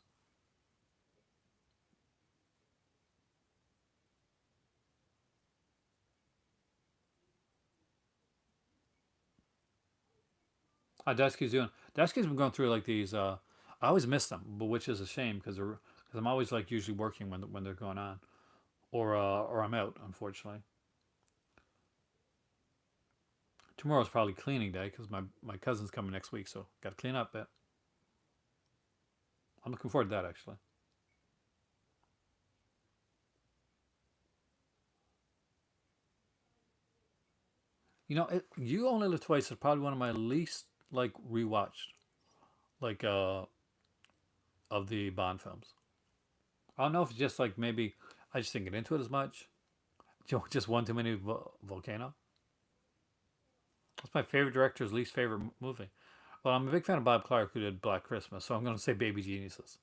Daisuke's doing. Daisuke's been going through like these. I always miss them, but which is a shame because I'm always like usually working when they're going on, or I'm out unfortunately. Tomorrow's probably cleaning day because my cousin's coming next week, so got to clean up a bit. I'm looking forward to that actually. You know, You Only Live Twice is probably one of my least like rewatched like of the Bond films. I don't know if it's just like maybe I just didn't get into it as much. Just one too many volcano. It's my favorite director's least favorite movie. Well, I'm a big fan of Bob Clark, who did Black Christmas, so I'm going to say Baby Geniuses.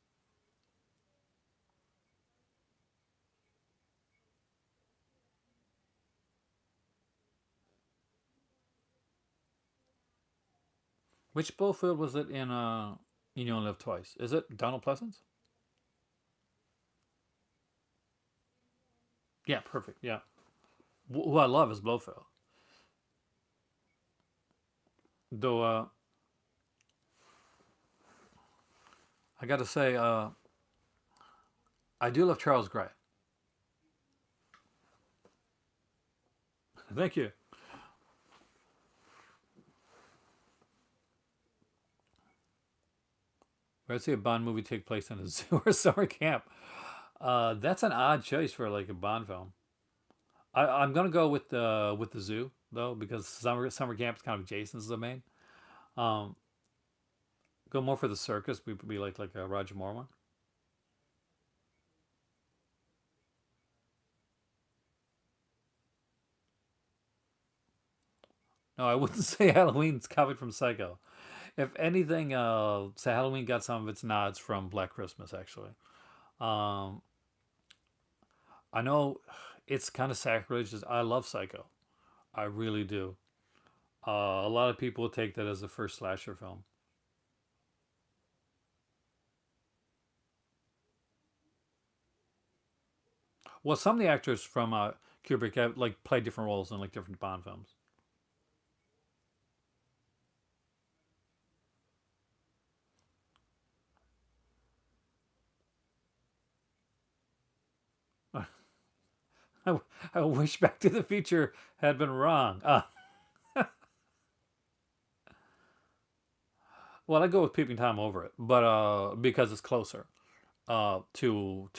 Which Blofeld was it in? You Only Live Twice. Is it Donald Pleasance? Yeah, perfect. Yeah, who I love is Blofeld. Though I got to say, I do love Charles Gray. Thank you. Let's see a Bond movie take place in a zoo or summer camp. That's an odd choice for like a Bond film. I'm gonna go with the zoo though because summer camp is kind of Jason's domain. Um, go more for the circus. Would be like a Roger Moore one. No, I wouldn't say Halloween's copied from Psycho. If anything, say Halloween got some of its nods from Black Christmas. Actually, um, I know it's kind of sacrilegious. I love Psycho. I really do. A lot of people take that as the first slasher film. Well, some of the actors from Kubrick have like played different roles in like different Bond films. I, I wish Back to the Future had been wrong. Well, I go with Peeping Tom over it, but because it's closer to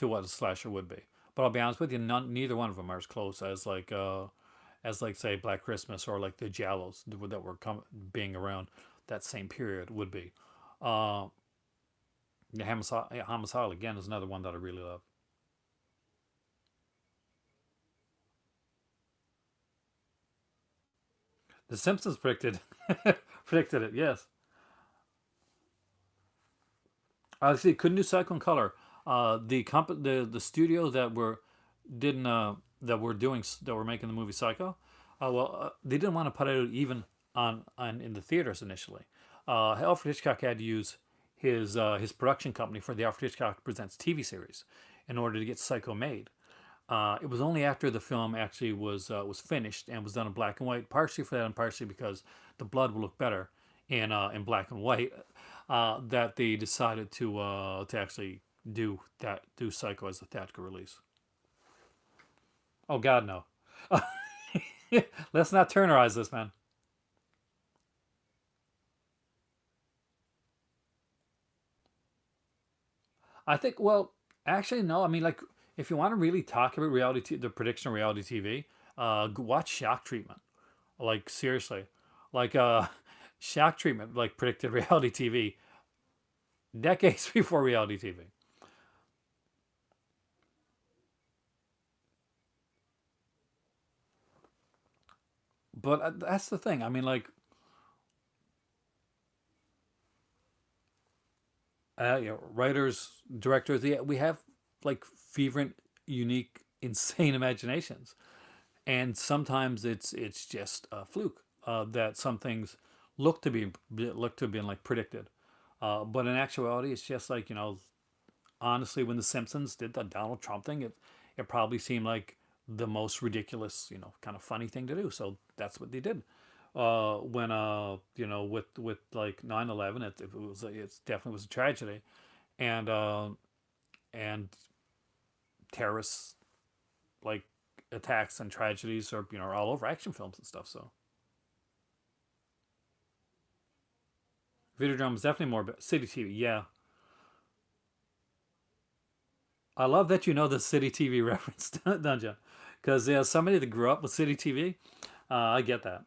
what a slasher would be. But I'll be honest with you, neither one of them are as close as like say Black Christmas or like the Giallos that were being around that same period would be. Uh, the Homicide again is another one that I really love. The Simpsons predicted it. Yes, I see. Couldn't do Cyclone Color. The studio didn't that were doing that were making the movie Psycho. They didn't want to put it out even on in the theaters initially. Alfred Hitchcock had to use his production company for the Alfred Hitchcock Presents TV series in order to get Psycho made. It was only after the film actually was finished and was done in black and white, partially for that and partially because the blood would look better in black and white, that they decided to actually do Psycho as a theatrical release. Oh God, no! Let's not turnerize this, man. I think, well, actually, no. I mean, like, if you want to really talk about the prediction of reality TV, watch Shock Treatment. Like, seriously, like, Shock Treatment, like, predicted reality TV decades before reality TV. But that's the thing. I mean, like, writers, directors, yeah, we have like fervent, unique, insane imaginations, and sometimes it's just a fluke that some things look to have been like predicted, but in actuality, it's just like, honestly, when the Simpsons did the Donald Trump thing, it probably seemed like the most ridiculous, kind of funny thing to do. So that's what they did. When with like 9/11, it's definitely was a tragedy, and and terrorists like attacks and tragedies are all over action films and stuff. So Videodrome is definitely more City TV. Yeah, I love that you know the City TV reference, don't you? Because yeah, somebody that grew up with City TV, I get that.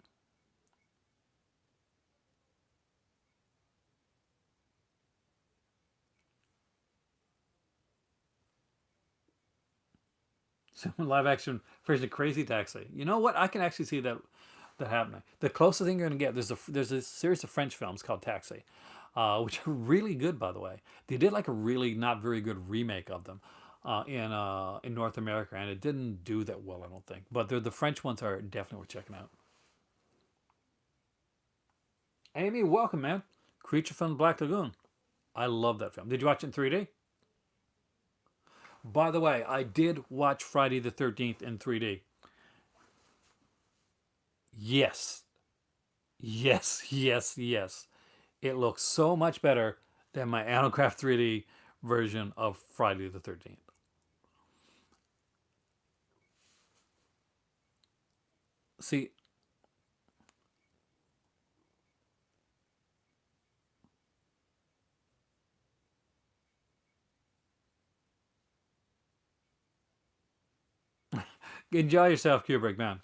So live action version of Crazy Taxi. You know what? I can actually see that happening. The closest thing you're gonna get, there's a series of French films called Taxi, which are really good, by the way. They did like a really not very good remake of them in North America, and it didn't do that well, I don't think. But the French ones are definitely worth checking out. Amy, welcome, man. Creature from the Black Lagoon. I love that film. Did you watch it in 3D? By the way, I did watch Friday the 13th in 3D. Yes, yes, yes, yes. It looks so much better than my Anocraft 3D version of Friday the 13th. See, enjoy yourself, Kubrick, man.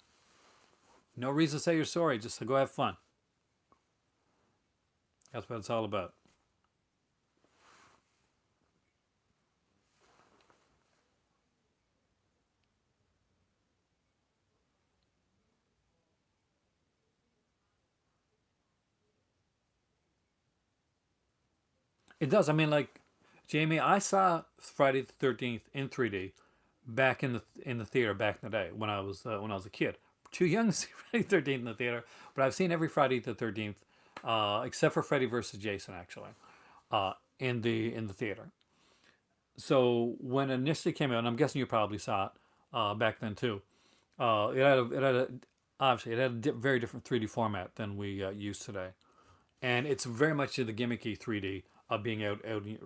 No reason to say you're sorry, just to go have fun. That's what it's all about. It does. I mean, like, Jamie, I saw Friday the 13th in 3D back in the theater back in the day when I was a kid. Too young to see Friday the 13th in the theater, but I've seen every Friday the 13th, except for Freddy versus Jason, actually, in the theater. So when it initially came out, and I'm guessing you probably saw it back then too. It had a obviously it had a very different 3D format than we use today, and it's very much the gimmicky 3D of being out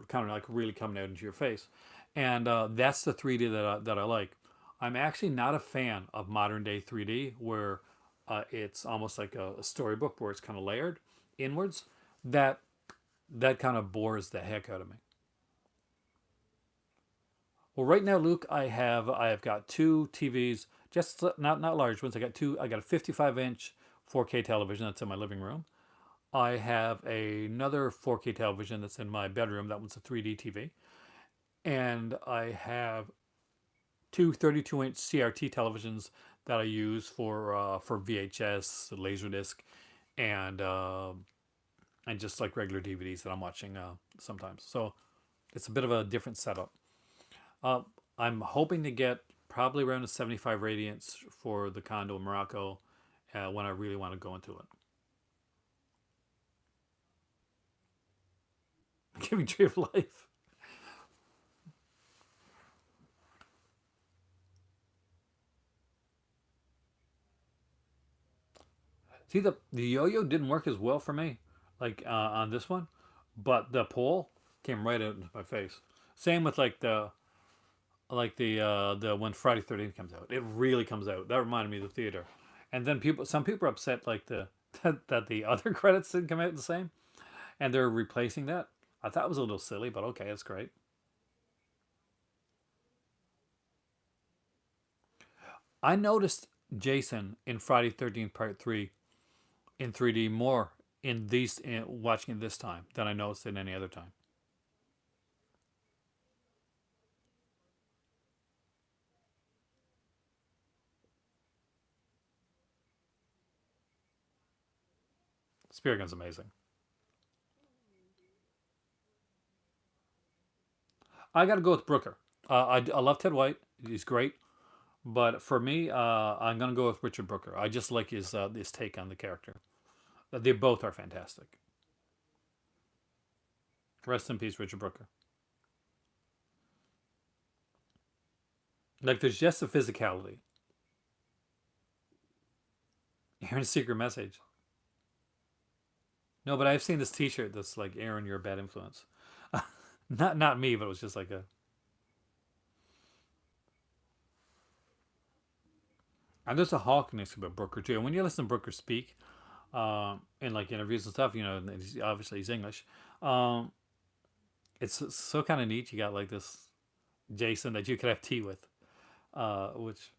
kind of like really coming out into your face, and that's the 3D that I like. I'm actually not a fan of modern day 3D where it's almost like a storybook where it's kind of layered inwards. That that kind of bores the heck out of me. Well, right now, Luke, I have got two TVs, just not large ones. I got two. I got a 55-inch 4K television that's in my living room. I have another 4K television that's in my bedroom. That one's a 3D TV, and I have two 32-inch CRT televisions that I use for VHS, Laserdisc, and uh, and just like regular DVDs that I'm watching sometimes. So it's a bit of a different setup. Uh, I'm hoping to get probably around a 75 radiance for the condo in Morocco when I really want to go into it. Giving Tree of Life. See, the yo-yo didn't work as well for me, like on this one, but the pole came right out into my face. Same with the when Friday 13th comes out, it really comes out. That reminded me of the theater. And then some people are upset like the that the other credits didn't come out the same, and they're replacing that. I thought it was a little silly, but okay, it's great. I noticed Jason in Friday 13th Part 3 in 3D more watching it this time than I noticed in any other time. Spear Gun's amazing. I got to go with Brooker. I love Ted White. He's great. But for me, I'm gonna go with Richard Brooker. I just like his take on the character. They both are fantastic. Rest in peace, Richard Brooker. Like there's just a physicality. Aaron's secret message. No, but I've seen this T-shirt that's like Aaron, you're a bad influence. Not me, but it was just like a. And there's a hawkiness about Brooker too. And when you listen to Brooker speak, in like interviews and stuff, obviously he's English. Um, it's so kind of neat. You got like this Jason that you could have tea with, which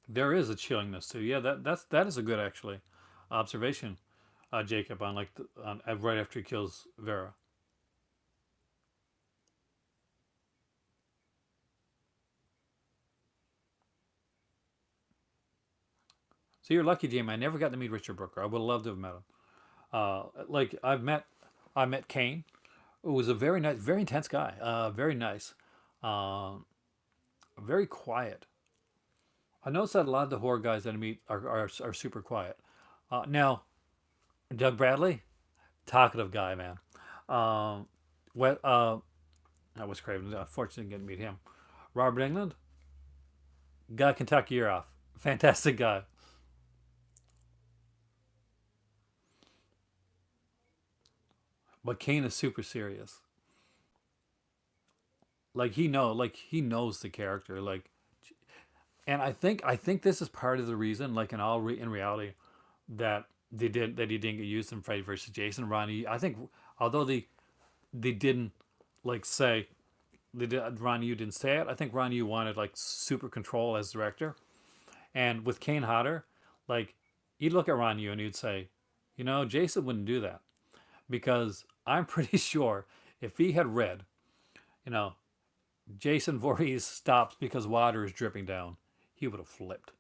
there is a chillingness to. Yeah, that is a good actually observation, Jacob, on right after he kills Vera. So you're lucky, Jamie. I never got to meet Richard Brooker. I would have loved to have met him. Like I met Kane, who was a very nice, very intense guy. Very nice, uh, very quiet. I noticed that a lot of the horror guys that I meet are super quiet. Now, Doug Bradley, talkative guy, man. Um, what? I was Craven. Unfortunately, didn't get to meet him. Robert England, got Kentucky year off. Fantastic guy. But Kane is super serious. Like he knows the character. And I think this is part of the reason, like in reality, that he didn't get used in Freddy versus Jason. Ronnie, I think, although they didn't like say Ronnie Yu didn't say it. I think Ronnie Yu wanted like super control as director. And with Kane Hodder, like you'd look at Ronnie Yu and you'd say, Jason wouldn't do that because I'm pretty sure if he had read, you know, Jason Voorhees stops because water is dripping down, he would have flipped.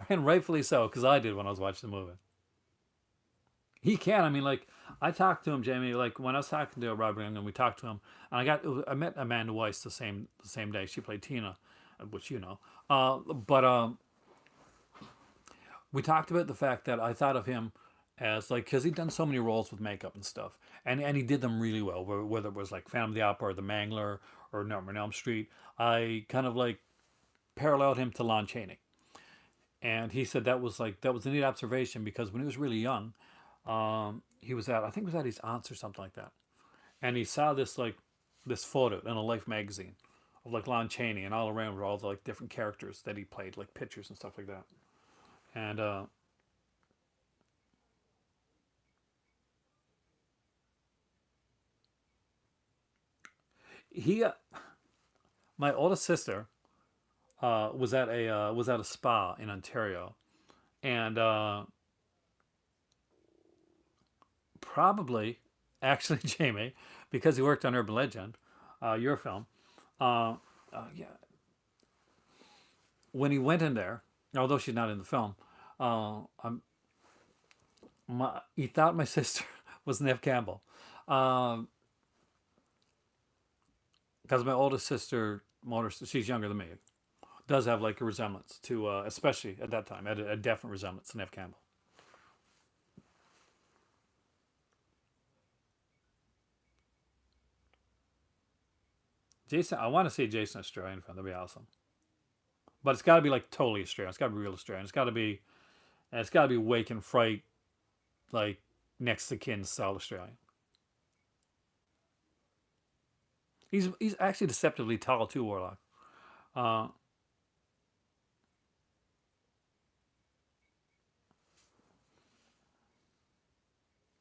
And rightfully so, because I did when I was watching the movie. He can. I mean, like I talked to him, Jamie. Like when I was talking to Robert and we talked to him, and I met Amanda Weiss the same day. She played Tina, which you know. But we talked about the fact that I thought of him as like because he'd done so many roles with makeup and stuff, and he did them really well. Whether it was like Phantom of the Opera or The Mangler or Nightmare on Elm Street, I kind of like paralleled him to Lon Chaney. And he said that was a neat observation because when he was really young, he was at I think it was at his aunt's or something like that, and he saw this photo in a Life magazine of like Lon Chaney, and all around were all the like different characters that he played, like pictures and stuff like that. And he, my oldest sister, was at a spa in Ontario, and probably actually Jamie, because he worked on Urban Legend, your film. Uh, yeah, when he went in there, although she's not in the film, I'm he thought my sister was Nev Campbell, because my oldest sister, she's younger than me. does have like a resemblance to, especially at that time, a definite resemblance to Nev Campbell. Jason, I want to see Jason Australian film. That'd be awesome. But it's got to be like totally Australian. It's got to be real Australian. It's got to be Wake and Fright, like next to kin style Australian. He's actually deceptively tall too, Warlock. Uh,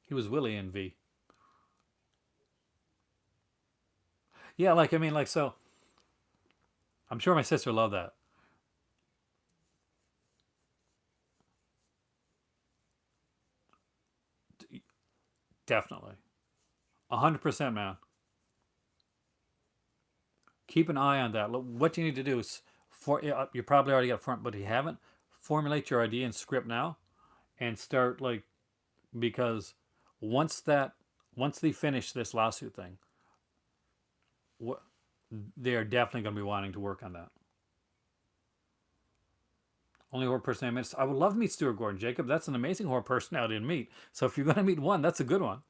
he was Willie in V. Yeah, like I mean, like so. I'm sure my sister loved that. Definitely, 100%, man. Keep an eye on that. What you need to do is, you probably already got front, but if you haven't, formulate your idea and script now, and start like, because once that once they finish this lawsuit thing, what they are definitely going to be wanting to work on that. Only horror person I met. I would love to meet Stuart Gordon, Jacob. That's an amazing horror personality to meet. So if you're going to meet one, that's a good one.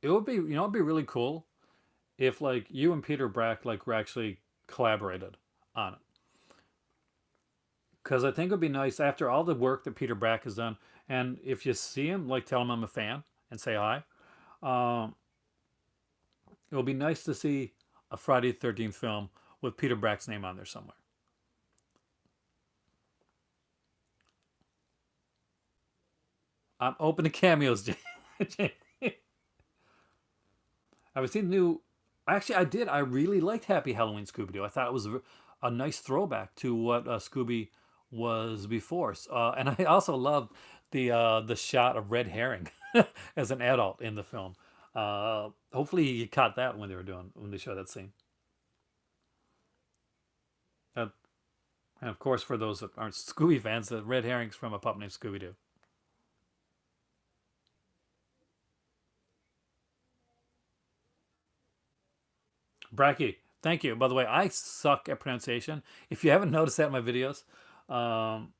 It would be, it'd be really cool if like you and Peter Brack like were actually collaborated on it. Because I think it would be nice after all the work that Peter Brack has done, and if you see him, like tell him I'm a fan and say hi. Um, it would be nice to see a Friday the 13th film with Peter Brack's name on there somewhere. I'm open to cameos. Have you seen the new? Actually, I did. I really liked Happy Halloween Scooby Doo. I thought it was a nice throwback to what Scooby was before. And I also loved the shot of Red Herring as an adult in the film. Hopefully, you caught that when they showed that scene. Uh, and of course, for those that aren't Scooby fans, the Red Herring's from a pup named Scooby Doo. Bracky, thank you. By the way, I suck at pronunciation. If you haven't noticed that in my videos, um,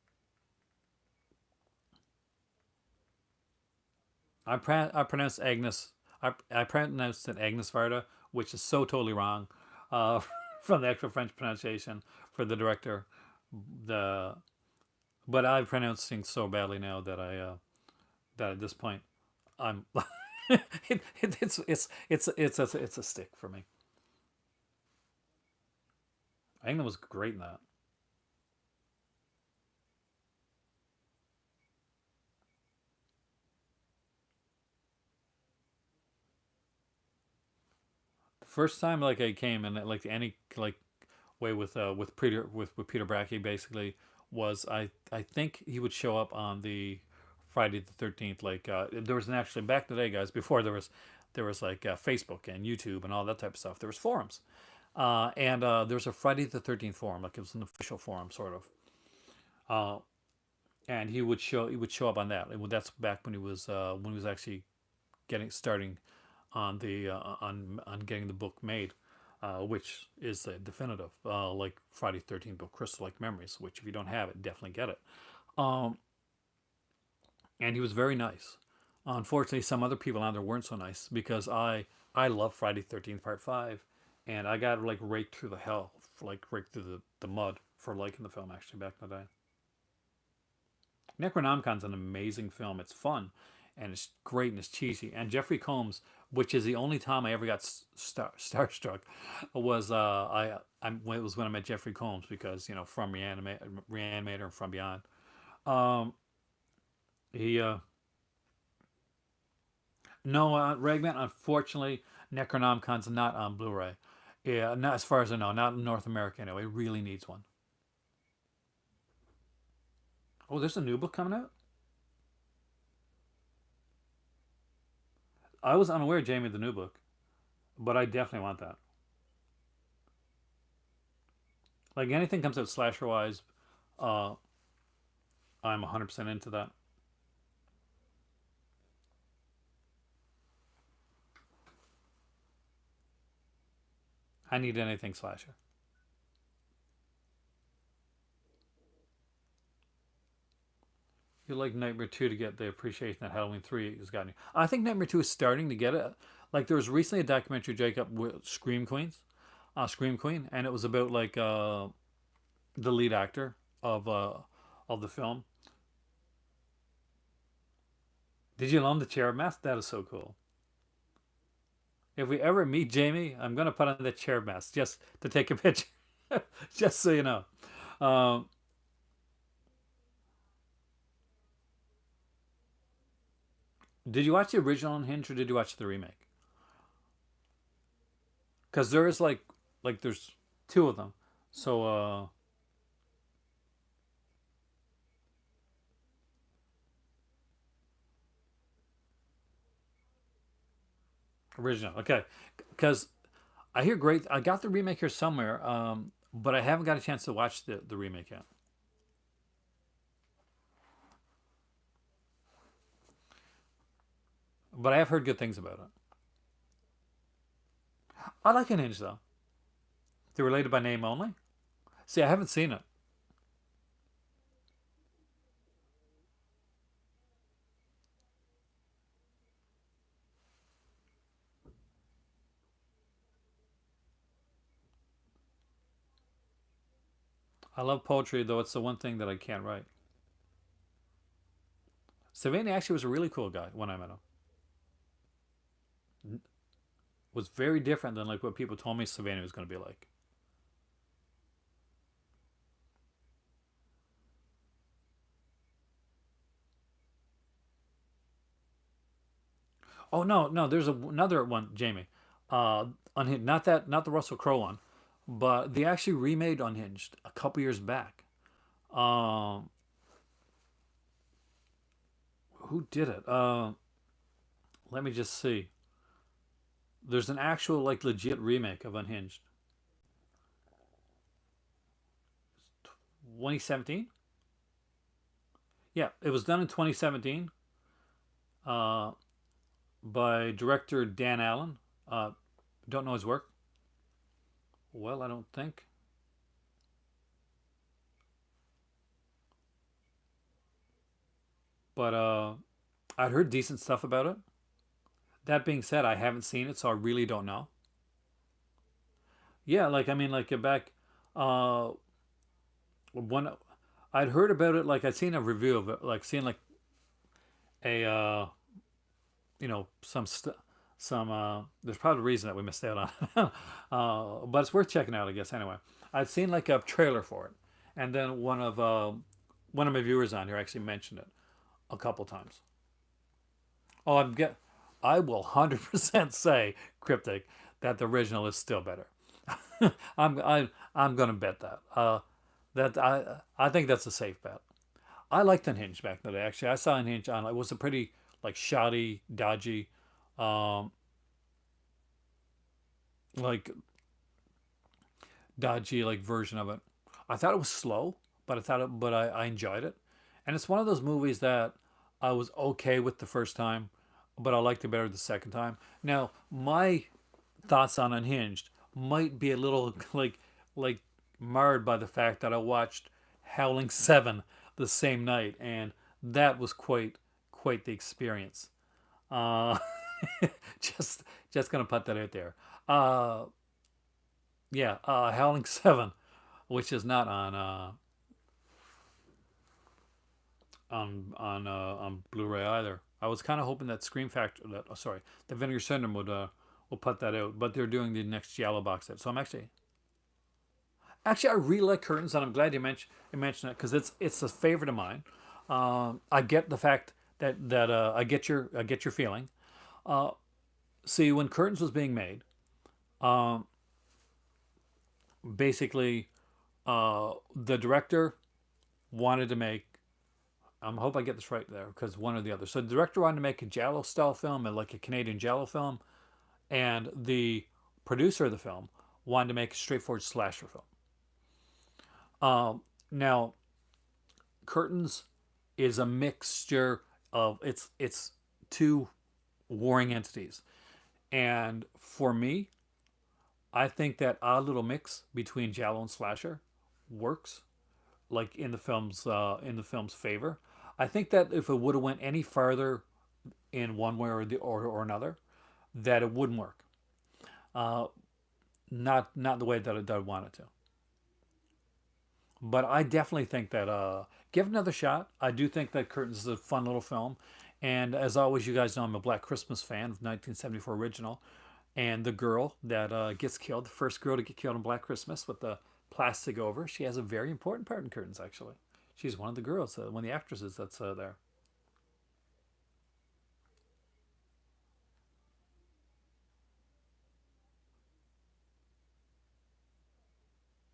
I pronounce Agnes. I pronounced it Agnes Varda, which is so totally wrong, uh, from the actual French pronunciation for the director. The But I pronounce things so badly now that at this point I'm it's a stick for me. Agnes was great in that. The first time like I came in like any like way with Peter Brackey basically was I think he would show up on the Friday the 13th. Like there was an actually back in the day, guys, before there was like Facebook and YouTube and all that type of stuff. There was forums, and there was a Friday the 13th forum, like it was an official forum sort of. Uh, and he would show up on that. That's back when he was actually getting starting on the on getting the book made, which is the definitive like Friday 13th book, Crystal Like Memories. Which if you don't have it, definitely get it. Um, and he was very nice. Unfortunately, some other people on there weren't so nice because I love Friday 13th Part Five, and I got like raked through the hell, like raked through the mud for liking the film actually back in the day. Necronomicon's an amazing film. It's fun, and it's great and it's cheesy. And Jeffrey Combs, which is the only time I ever got starstruck, was it was when I met Jeffrey Combs because from Reanimator and From Beyond. Um, he No, Ragman. Unfortunately, Necronomicon's not on Blu-ray. Yeah, not as far as I know, not in North America anyway. It really needs one. Oh, there's a new book coming out. I was unaware, Jamie, of the new book, but I definitely want that. Like anything comes out slasher wise, uh, I'm 100% into that. I need anything slasher. You like Nightmare 2 to get the appreciation that Halloween 3 has gotten you. I think Nightmare 2 is starting to get it. Like there was recently a documentary, Jacob, with Scream Queen, and it was about like the lead actor of the film. Did you loan the cherub mask? That is so cool. If we ever meet Jamie, I'm gonna put on the cherub mask just to take a picture, just so you know. Um, did you watch the original Unhinged or did you watch the remake? Because there is like there's two of them. So original, okay. Because I hear great. I got the remake here somewhere, but I haven't got a chance to watch the remake yet. But I have heard good things about it. I like Unhinged though. They're related by name only. See, I haven't seen it. I love poetry, though it's the one thing that I can't write. Savannah actually was a really cool guy when I met him. Was very different than like what people told me Savannah was going to be like. Oh no, no, there's another one, Jamie. Unhinged, not the Russell Crowe one, but they actually remade Unhinged a couple years back. Um, who did it? Let me just see. There's an actual like legit remake of Unhinged. 2017. Yeah, it was done in 2017 uh, by director Dan Allen. Don't know his work. Well, I don't think. But I'd heard decent stuff about it. That being said, I haven't seen it, so I really don't know. Yeah, like I mean, like back uh, when I'd heard about it, like I'd seen a review of it, like seeing like a some some there's probably a reason that we missed out on it. But it's worth checking out, I guess. Anyway, I'd seen like a trailer for it, and then one of my viewers on here actually mentioned it a couple times. Oh, I will 100% say, Cryptic, that the original is still better. I'm gonna bet that. That I think that's a safe bet. I liked Unhinged back in the day. Actually, I saw Unhinged on. It was a pretty like shoddy, dodgy, um, like dodgy like version of it. I thought it was slow, but I enjoyed it. And it's one of those movies that I was okay with the first time, but I liked it better the second time. Now, my thoughts on Unhinged might be a little like marred by the fact that I watched Howling 7 the same night, and that was quite the experience. Uh, just just gonna put that out there. Uh, yeah, Howling 7, which is not on Blu-ray either. I was kind of hoping that Scream Factory, that oh, sorry, the Vinegar Syndrome will put that out, but they're doing the next Giallo box set. So I'm actually I really like Curtains, and I'm glad you mentioned it because it's a favorite of mine. I get the fact that I get your feeling. Uh, See, when Curtains was being made, um, basically the director wanted to make. I hope I get this right there because one or the other. So the director wanted to make a Giallo style film and like a Canadian Giallo film, and the producer of the film wanted to make a straightforward slasher film. Now, curtains is a mixture of it's two warring entities, and for me, I think that odd little mix between Giallo and slasher works, like in the film's favor. I think that if it would have went any farther in one way or another, that it wouldn't work. Uh, not the way that I wanted to. But I definitely think that give it another shot. I do think that Curtains is a fun little film, and as always, you guys know I'm a Black Christmas fan of 1974 original, and the girl that gets killed, the first girl to get killed in Black Christmas with the plastic over, she has a very important part in Curtains. Actually, she's one of the girls, one of the actresses that's there.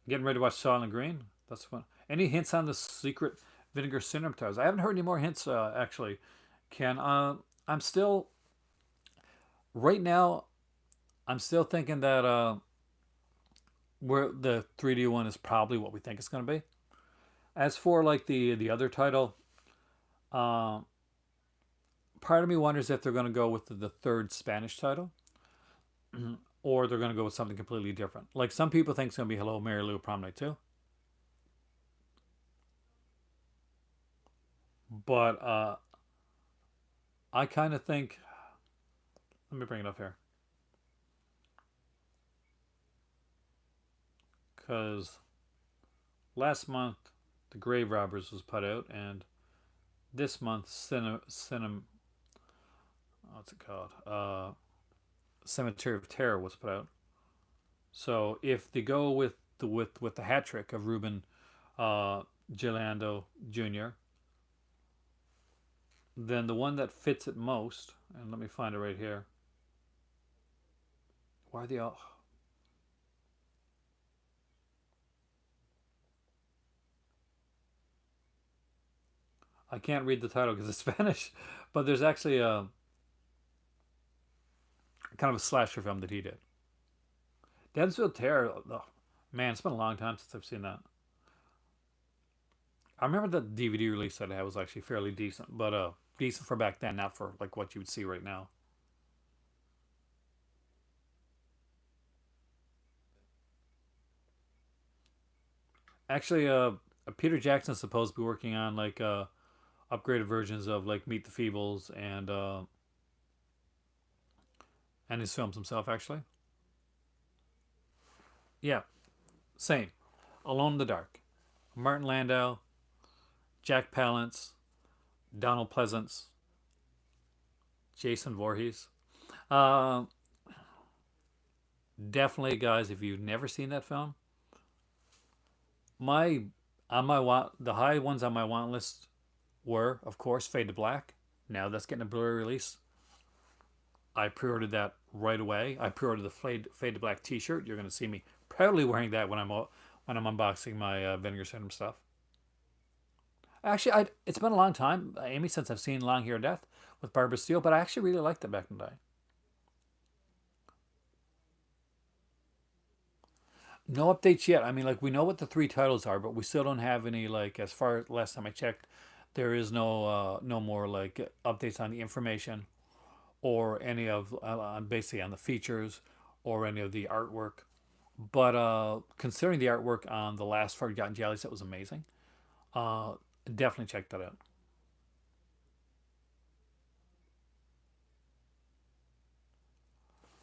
Getting ready to watch Silent Green. That's fun. Any hints on the secret vinegar cinematars? I haven't heard any more hints actually. Ken, I'm still right now. I'm still thinking that where the 3D one is probably what we think it's going to be. As for like the other title, uh, part of me wonders if they're going to go with the third Spanish title, or they're going to go with something completely different. Like some people think it's going to be Hello Mary Lou Prom Night 2, but I kind of think. Let me bring it up here because last month the Grave Robbers was put out, and this month what's it called? Cemetery of Terror was put out. So if they go with the hat trick of Ruben uh, Giuliano Jr., then the one that fits it most, and let me find it right here. Why are they all? I can't read the title because it's Spanish, but there's actually a kind of a slasher film that he did. Denzel Terror. Oh, man, it's been a long time since I've seen that. I remember the DVD release that I had was actually fairly decent, but decent for back then, not for like what you would see right now. Actually, Peter Jackson's supposed to be working on like upgraded versions of like Meet the Feebles and his films himself. Actually, yeah, same. Alone in the Dark, Martin Landau, Jack Palance, Donald Pleasance, Jason Voorhees. Uh, Definitely, guys, if you've never seen that film, my on my want the high ones on my want list were, of course, Fade to Black. Now that's getting a Blu-ray release. I pre-ordered that right away. I pre-ordered the Fade to Black T-shirt. You're going to see me proudly wearing that when I'm unboxing my Vinegar Syndrome stuff. Actually, it's been a long time, Amy, since I've seen Long Hair Death with Barbara Steele, but I actually really liked it back in the day. No updates yet. I mean, like we know what the three titles are, but we still don't have any. Like as far as last time I checked, there is no more like updates on the information or any of basically on the features or any of the artwork. But considering the artwork on the last Forgotten Jelly set was amazing, uh, definitely check that out.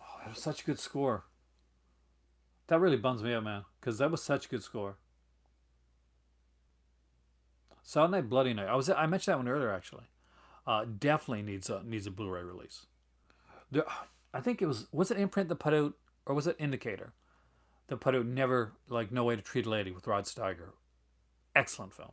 Oh, that was such a good score. That really bums me out, man, because that was such a good score. Silent Night, Bloody Night. I mentioned that one earlier actually. Definitely needs a Blu-ray release. There, I think it was it Imprint that put out, or was it Indicator that put out Never like No Way to Treat a Lady with Rod Steiger. Excellent film.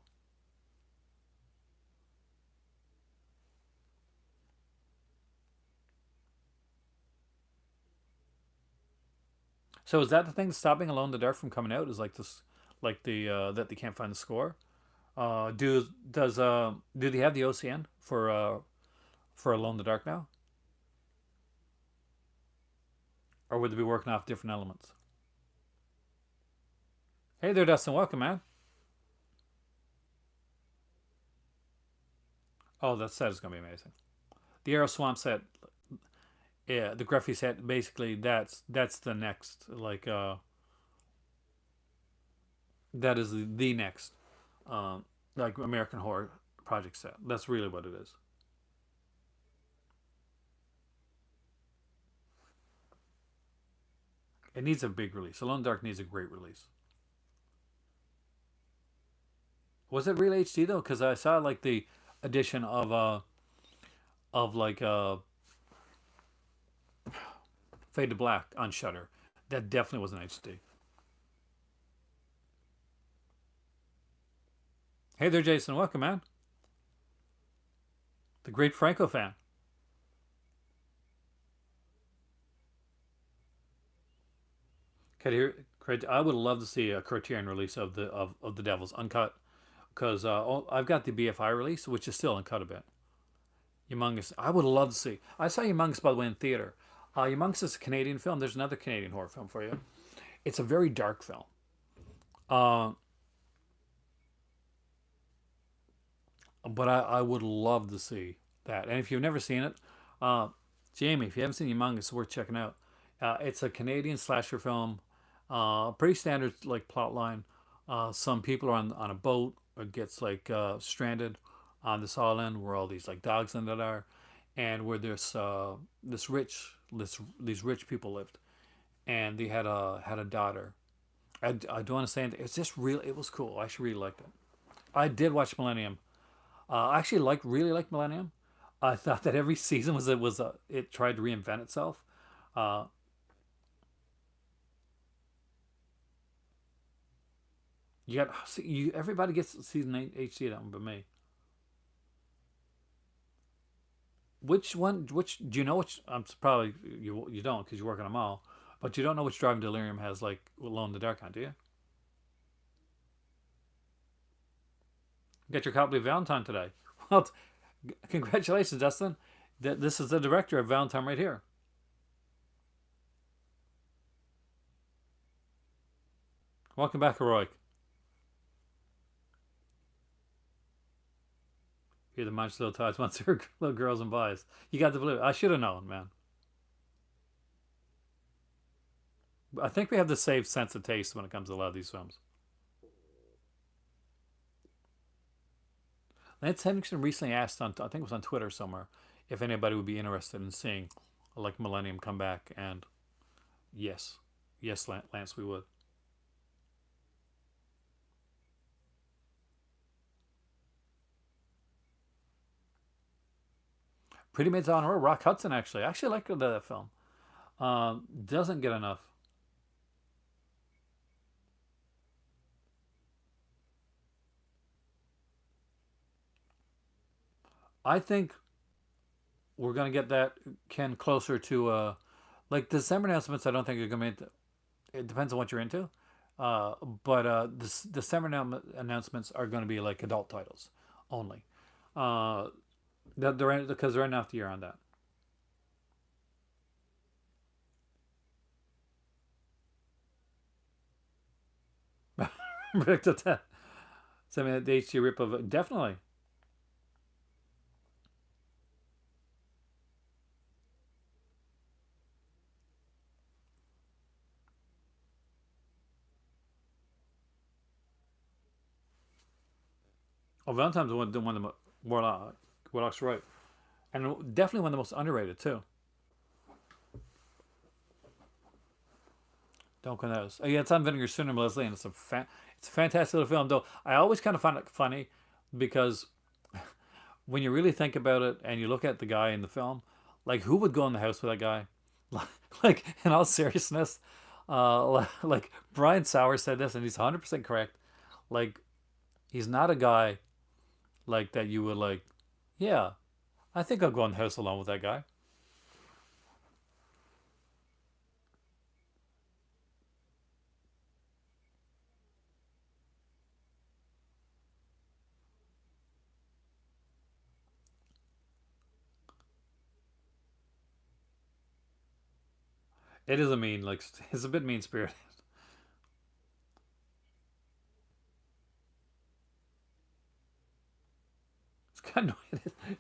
So is that the thing that's stopping Alone in the Dark from coming out? Is like this, like the that they can't find the score? Do they have the OCN for Alone in the Dark now, or would they be working off different elements? Hey there, Dustin. Welcome, man. Oh, that set is gonna be amazing. The Arrow Swamp set, yeah, the Gruffy set. Basically, that's the next that is the next um, like American Horror Project set. That's really what it is. It needs a big release. Alone in the Dark needs a great release. Was it real HD though? Because I saw like the edition of Fade to Black on Shutter. That definitely wasn't HD. Hey there, Jason. Welcome, man. The great Franco fan. I would love to see a Criterion release of the Devils uncut because I've got the BFI release, which is still uncut a bit. Humongous. I would love to see. I saw Humongous by the way in theater. Humongous is a Canadian film. There's another Canadian horror film for you. It's a very dark film. Uh, but I would love to see that. And if you've never seen it, uh, Jamie, if you haven't seen Humongous, it's worth checking out. It's a Canadian slasher film. Pretty standard like plot line. Some people are on a boat or gets stranded on this island where all these like dogs in it are, and where these rich people lived, and they had a daughter. I don't want to say anything. It's just real. It was cool. I actually really liked it. I did watch Millennium. I actually really liked Millennium. I thought that every season it tried to reinvent itself. Uh, you got you everybody gets season 8 HD that one but me. Which one? Which do you know? Which I'm probably you don't because you work on them all, but you don't know which Driving Delirium has like Alone in the Dark on, do you? Get your copy of Valentine today. Well, congratulations, Dustin. This is the director of Valentine right here. Welcome back, Heroic. You're the munch little tots, monster little girls and boys. You got the blue. I should have known, man. I think we have the same sense of taste when it comes to a lot of these films. Lance Henriksen recently asked on, I think it was on Twitter somewhere, if anybody would be interested in seeing like Millennium come back, and yes, yes, Lance, we would. Pretty Maids on Horror, Rock Hudson actually. I actually like that film. Doesn't get enough. I think we're gonna get that Ken closer to like December announcements. I don't think are gonna be. It depends on what you're into. Uh, but the December announcements are going to be like adult titles only. Uh, that they're because they're enough the year on that. Predicted that. So I mean, the HG rip of definitely. Oh, Valentine's the one of the Warlock's right, and definitely one of the most underrated too. Don't Knows. Oh, yeah, it's on Vinegar Syndrome, Leslie, and it's a fantastic little film. Though I always kind of find it funny because when you really think about it and you look at the guy in the film, like who would go in the house with that guy? Like in all seriousness, like Brian Sauer said this, and he's 100% correct. Like he's not a guy like that you would like. Yeah, I think I'll go in the house alone with that guy. It is a mean, like it's a bit mean spirited.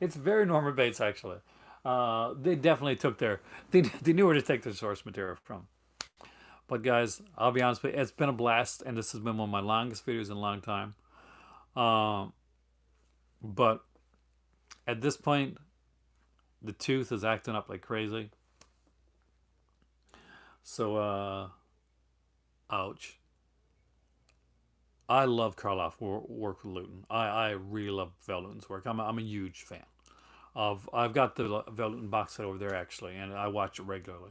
It's very Norman Bates actually. They definitely took they knew where to take their source material from. But guys, I'll be honest with you, it's been a blast, and this has been one of my longest videos in a long time. Um, but at this point, the tooth is acting up like crazy. So, ouch. I love Karloff work with Luton. I really love Val Luton's work. I'm a huge fan of. I've got the Val Luton box set over there actually, and I watch it regularly.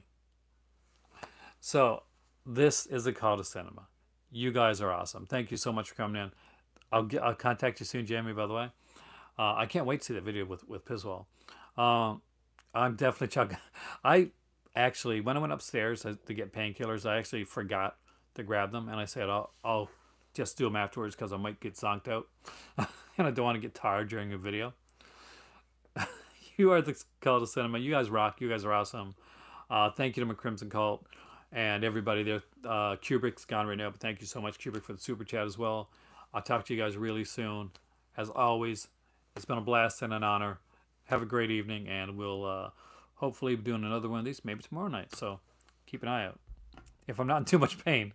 So, this is a call to cinema. You guys are awesome. Thank you so much for coming in. I'll contact you soon, Jamie. By the way, I can't wait to see that video with Piswell. Um, I'm definitely chugging. I actually, when I went upstairs to get painkillers, I actually forgot to grab them, and I said I'll just do them afterwards because I might get zonked out, and I don't want to get tired during a video. You are the call to cinema. You guys rock. You guys are awesome. Thank you to McCrimson Cult and everybody there. Kubrick's gone right now, but thank you so much, Kubrick, for the super chat as well. I'll talk to you guys really soon. As always, it's been a blast and an honor. Have a great evening, and we'll hopefully be doing another one of these maybe tomorrow night. So keep an eye out if I'm not in too much pain.